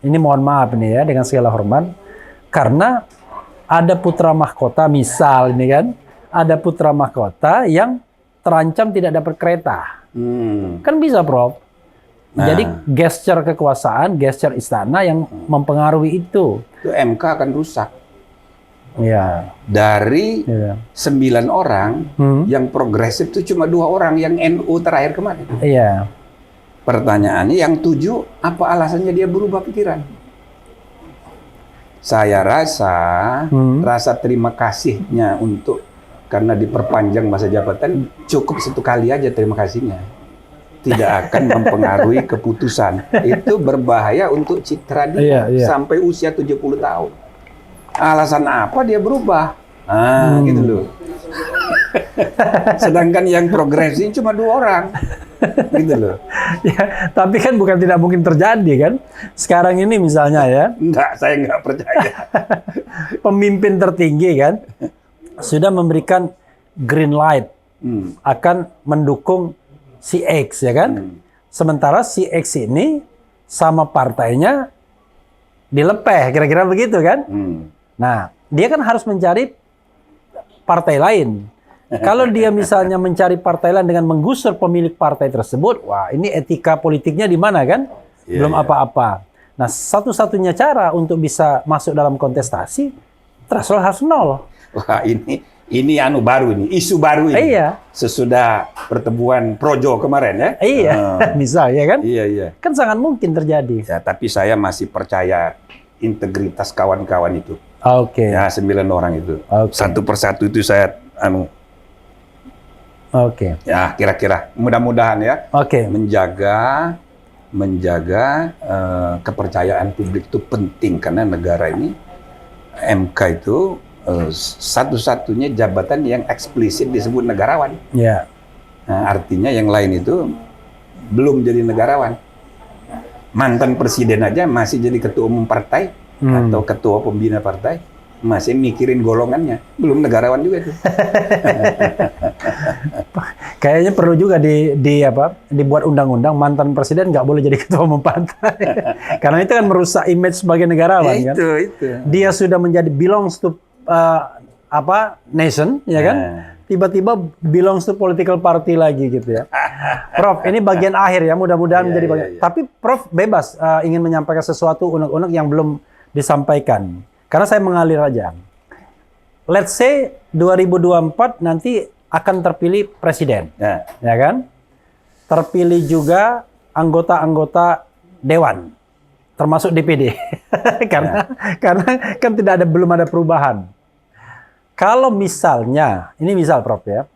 ini mohon maaf nih ya dengan segala hormat, karena ada putra mahkota, misal ini kan, ada putra mahkota yang terancam tidak dapat kereta. Kan bisa, Prof. Nah. Jadi gesture kekuasaan, gesture istana yang mempengaruhi itu. itu MK akan rusak. Iya. Dari Iya. 9 orang, yang progresif itu cuma 2 orang, yang NU terakhir kemarin. Iya. Pertanyaannya yang 7, apa alasannya dia berubah pikiran? Saya rasa terima kasihnya karena diperpanjang masa jabatan, cukup 1 kali aja terima kasihnya. Tidak akan mempengaruhi keputusan. Itu berbahaya untuk citra dia sampai usia 70 tahun. Alasan apa dia berubah? Gitu loh. Sedangkan yang progresif cuma 2 orang. Gitu loh. Ya, tapi kan bukan tidak mungkin terjadi kan. Sekarang ini misalnya ya. Enggak, saya nggak percaya. Pemimpin tertinggi kan sudah memberikan green light akan mendukung si X ya kan. Sementara si X ini sama partainya dilepeh, kira-kira begitu kan. Nah, dia kan harus mencari partai lain. Kalau dia misalnya mencari partai lain dengan menggusur pemilik partai tersebut, wah ini etika politiknya di mana kan? Belum apa-apa. Nah, satu-satunya cara untuk bisa masuk dalam kontestasi, threshold harus 0. Wah, ini baru ini, isu baru ini. Iya. Sesudah pertemuan Projo kemarin ya. Iya, misal ya kan? Iya. Kan sangat mungkin terjadi. Ya, tapi saya masih percaya integritas kawan-kawan itu. Oke. Ya, 9 orang itu. Satu persatu itu saya Oke. ya kira-kira mudah-mudahan ya. Oke. Menjaga kepercayaan publik itu penting karena negara ini MK itu satu-satunya jabatan yang eksplisit disebut negarawan. Ya. Nah, artinya yang lain itu belum jadi negarawan. Mantan presiden aja masih jadi ketua umum partai atau ketua pembina partai, masih mikirin golongannya, belum negarawan juga itu. Kayaknya perlu juga dibuat undang-undang mantan presiden nggak boleh jadi ketua umum partai. Karena itu kan merusak image sebagai negarawan kan. Itu. Dia sudah menjadi belongs to nation ya kan. Tiba-tiba belongs to political party lagi gitu ya. Prof, ini bagian akhir ya, mudah-mudahan menjadi bagian. Tapi Prof bebas ingin menyampaikan sesuatu unek-unek yang belum disampaikan. Karena saya mengalir aja. Let's say 2024 nanti akan terpilih presiden. Ya kan? Terpilih juga anggota-anggota dewan. Termasuk DPD. karena kan belum ada perubahan. Kalau misalnya, ini misal Prof ya,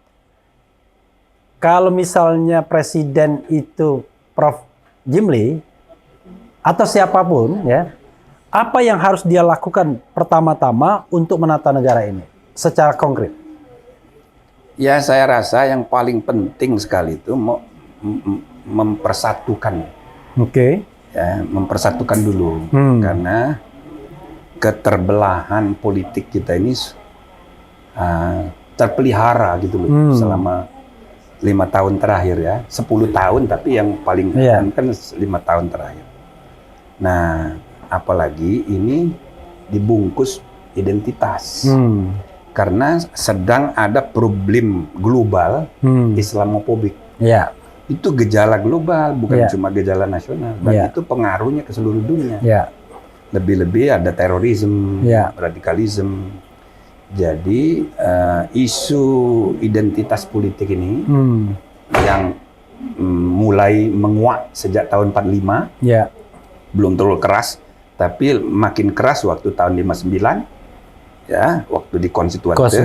kalau misalnya presiden itu Prof Jimli atau siapapun ya, apa yang harus dia lakukan pertama-tama untuk menata negara ini secara konkret? Ya, saya rasa yang paling penting sekali itu mempersatukan. Oke. Ya, mempersatukan dulu karena keterbelahan politik kita ini terpelihara gitu loh selama 5 tahun terakhir ya, 10 tahun tapi yang paling kan 5 tahun terakhir. Nah, apalagi ini dibungkus identitas karena sedang ada problem global Islamofobik. Ya. Itu gejala global, bukan cuma gejala nasional, dan itu pengaruhnya ke seluruh dunia. Lebih-lebih ada terorisme, radikalisme. Jadi isu identitas politik ini yang mulai menguat sejak tahun 45, belum terlalu keras, tapi makin keras waktu tahun 59, ya, waktu di Konstituante,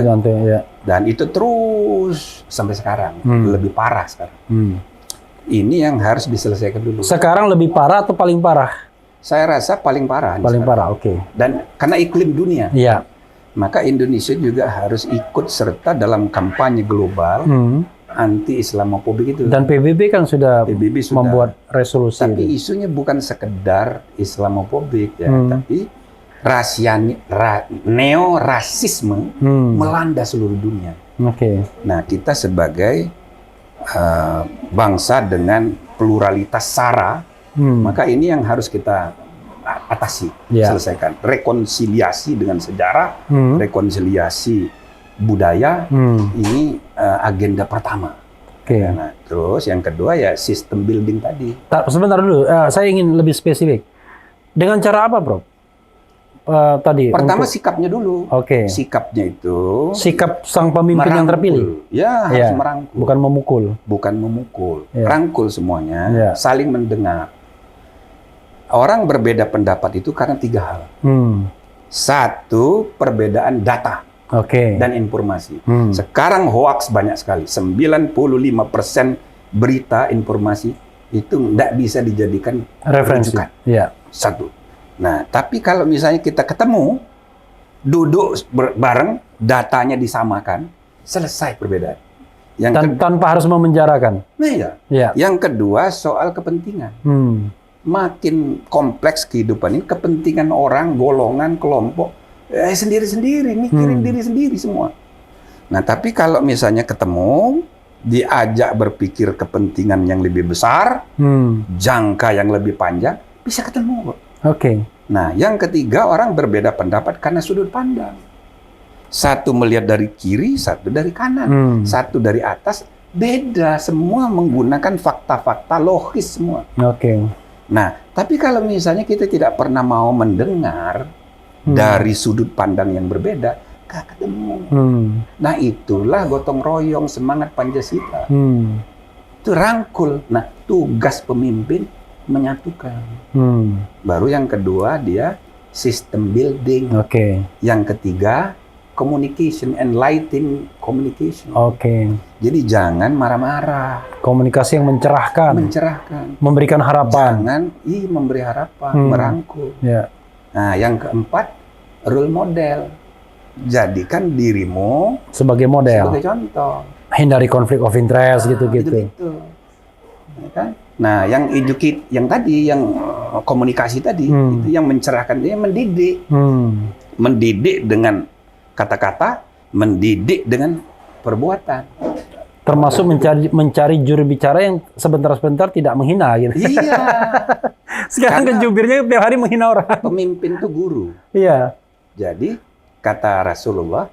dan itu terus sampai sekarang, lebih parah sekarang. Ini yang harus diselesaikan dulu. Sekarang lebih parah atau paling parah? Saya rasa paling parah. Paling parah, oke. Dan karena iklim dunia. Iya. Maka Indonesia juga harus ikut serta dalam kampanye global anti Islamofobik itu. Dan PBB kan sudah membuat resolusi. Tapi isunya bukan sekedar Islamofobik ya, tapi neo-rasisme melanda seluruh dunia. Nah, kita sebagai bangsa dengan pluralitas sara, maka ini yang harus kita atasi, selesaikan. Rekonsiliasi dengan sejarah, rekonsiliasi budaya, ini agenda pertama. Nah, terus yang kedua ya sistem building tadi. Sebentar dulu, saya ingin lebih spesifik. Dengan cara apa, Bro? tadi? Pertama sikapnya dulu. Oke. Sikapnya itu Sikap sang pemimpin yang terpilih. Ya, harus merangkul. Bukan memukul. Bukan memukul. Ya. Rangkul semuanya, saling mendengar. Orang berbeda pendapat itu karena 3 hal. Satu, perbedaan data dan informasi. Sekarang hoax banyak sekali. 95% berita informasi itu tidak bisa dijadikan referensi. Ya. Satu. Nah, tapi kalau misalnya kita ketemu, duduk bareng, datanya disamakan, selesai perbedaan. Tanpa harus memenjarakan. Nah, ya. Yang kedua, soal kepentingan. Makin kompleks kehidupan ini, kepentingan orang, golongan, kelompok, sendiri-sendiri, mikirin diri sendiri semua. Nah, tapi kalau misalnya ketemu, diajak berpikir kepentingan yang lebih besar, jangka yang lebih panjang, bisa ketemu. Oke. Nah, yang ketiga, orang berbeda pendapat karena sudut pandang. Satu melihat dari kiri, satu dari kanan, satu dari atas, beda. Semua menggunakan fakta-fakta logis semua. Oke. Nah, tapi kalau misalnya kita tidak pernah mau mendengar dari sudut pandang yang berbeda, gak ketemu. Nah, itulah gotong royong semangat Pancasila. Itu rangkul. Nah, tugas pemimpin menyatukan. Baru yang kedua dia system building. Oke. Yang ketiga communication, enlightening communication. Oke. Jadi jangan marah-marah. Komunikasi yang mencerahkan. Memberikan harapan. Jangan memberi harapan, merangkul. Ya. Nah, yang keempat role model. Jadikan dirimu sebagai model, sebagai contoh. Hindari konflik of interest gitu-gitu. Ya kan? Nah, yang educate, yang tadi, yang komunikasi tadi, itu yang mencerahkan, dia mendidik. Mendidik dengan kata-kata, mendidik dengan perbuatan. Termasuk mencari juru bicara yang sebentar-sebentar tidak menghina gitu. Iya. Sekarang kan jubirnya tiap hari menghina orang. Pemimpin itu guru. Iya. Jadi, kata Rasulullah,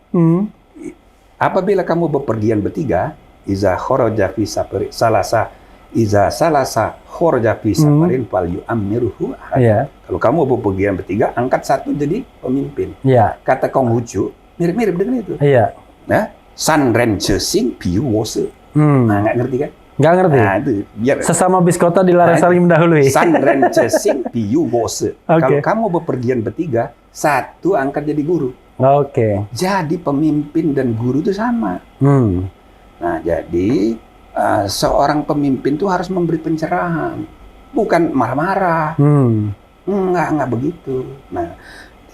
apabila kamu bepergian bertiga, iza kharaja fi salasa iza salasa kharaja fi safarin fal yu'ammiruhu. Kalau kamu bepergian bertiga, angkat satu jadi pemimpin. Kata Konghucu, mirip-mirip dengan itu. Nah, san ren sing piu wose. Nah, nggak ngerti kan? Nggak ngerti. Nah, itu biar sesama bis kota dilarang saling mendahului. San ren sing piu wose. Kalau kamu bepergian bertiga, satu angkat jadi guru. Oke. Jadi pemimpin dan guru itu sama. Nah, jadi seorang pemimpin itu harus memberi pencerahan, bukan marah-marah. Enggak begitu. Nah,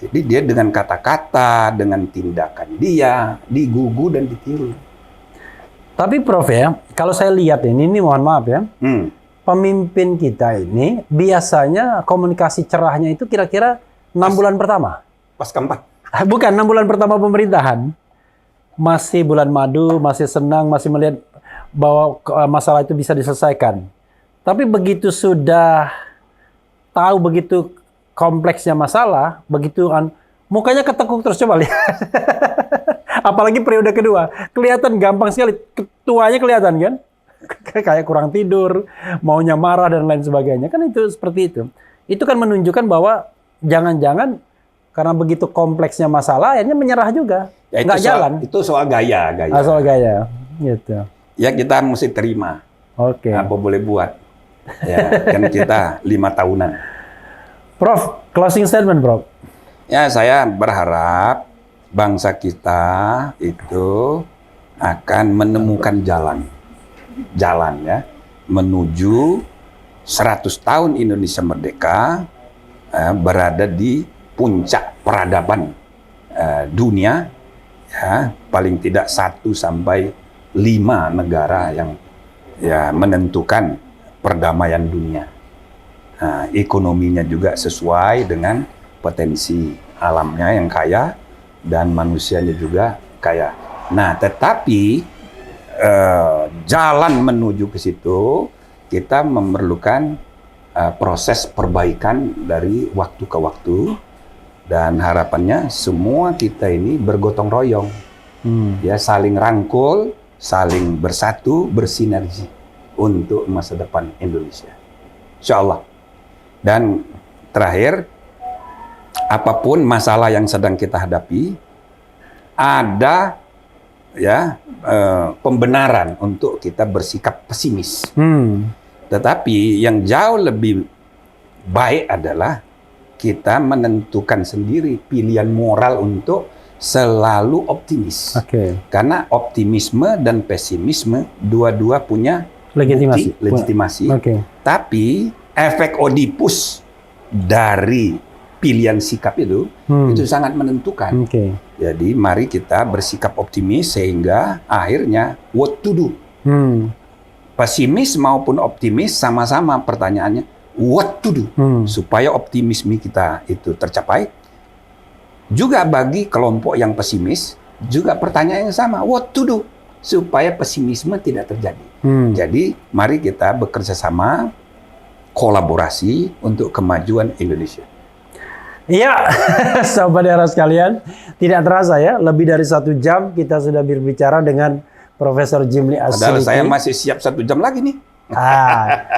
jadi dia dengan kata-kata, dengan tindakan dia digugu dan ditiru. Tapi Prof ya, kalau saya lihat ini mohon maaf ya, pemimpin kita ini biasanya komunikasi cerahnya itu kira-kira 6 bulan pertama. Pas keempat. Bukan 6 bulan pertama pemerintahan. Masih bulan madu, masih senang, masih melihat bahwa masalah itu bisa diselesaikan. Tapi begitu sudah tahu begitu kompleksnya masalah, begitu mukanya ketekuk terus, coba lihat. Apalagi periode kedua, kelihatan gampang sekali, ketuanya kelihatan kan? Kayak kurang tidur, maunya marah dan lain sebagainya. Kan itu seperti itu. Itu kan menunjukkan bahwa jangan-jangan karena begitu kompleksnya masalah, akhirnya menyerah juga. Ya, nggak jalan. Itu soal gaya. Soal gaya, gitu. Ya kita mesti terima. Oke. Apa boleh buat? Ya kan kita 5 tahunan. Prof, closing statement, Prof. Ya saya berharap bangsa kita itu akan menemukan jalan ya menuju 100 tahun Indonesia merdeka, berada di puncak peradaban dunia, ya paling tidak 1 sampai 5 negara yang ya menentukan perdamaian dunia. Nah, ekonominya juga sesuai dengan potensi alamnya yang kaya dan manusianya juga kaya. Nah, tetapi jalan menuju ke situ kita memerlukan proses perbaikan dari waktu ke waktu, dan harapannya semua kita ini bergotong royong, ya saling rangkul, saling bersatu, bersinergi untuk masa depan Indonesia, insya Allah. Dan terakhir, apapun masalah yang sedang kita hadapi, ada ya pembenaran untuk kita bersikap pesimis. Tetapi yang jauh lebih baik adalah kita menentukan sendiri pilihan moral untuk selalu optimis. Karena optimisme dan pesimisme dua-dua punya legitimasi. Tapi efek Oedipus dari pilihan sikap itu sangat menentukan. Jadi mari kita bersikap optimis sehingga akhirnya what to do. Pesimis maupun optimis sama-sama pertanyaannya what to do supaya optimisme kita itu tercapai. Juga bagi kelompok yang pesimis juga pertanyaan yang sama, what to do supaya pesimisme tidak terjadi. Jadi mari kita bekerja sama, kolaborasi untuk kemajuan Indonesia. Iya, sahabat era sekalian, tidak terasa ya, lebih dari 1 jam kita sudah berbicara dengan Profesor Jimli As-Suluki. Padahal saya masih siap 1 jam lagi nih.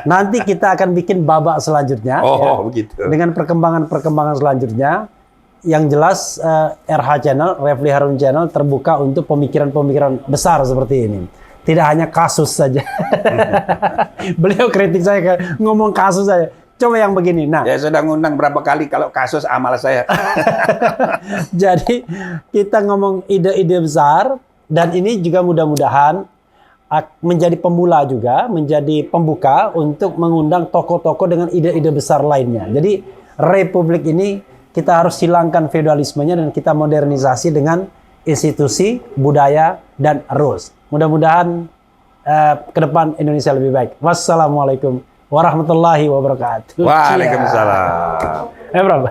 Nanti kita akan bikin babak selanjutnya. Begitu. Dengan perkembangan selanjutnya. Yang jelas RH Channel, Refli Harun Channel terbuka untuk pemikiran-pemikiran besar seperti ini. Tidak hanya kasus saja. Beliau kritik saya ngomong kasus saja. Coba yang begini. Nah, ya sudah ngundang berapa kali kalau kasus amal saya. Jadi kita ngomong ide-ide besar dan ini juga mudah-mudahan menjadi pemula juga, menjadi pembuka untuk mengundang tokoh-tokoh dengan ide-ide besar lainnya. Jadi Republik ini kita harus hilangkan feudalismenya dan kita modernisasi dengan institusi, budaya, dan rules. Mudah-mudahan ke depan Indonesia lebih baik. Wassalamualaikum warahmatullahi wabarakatuh. Waalaikumsalam. Berapa?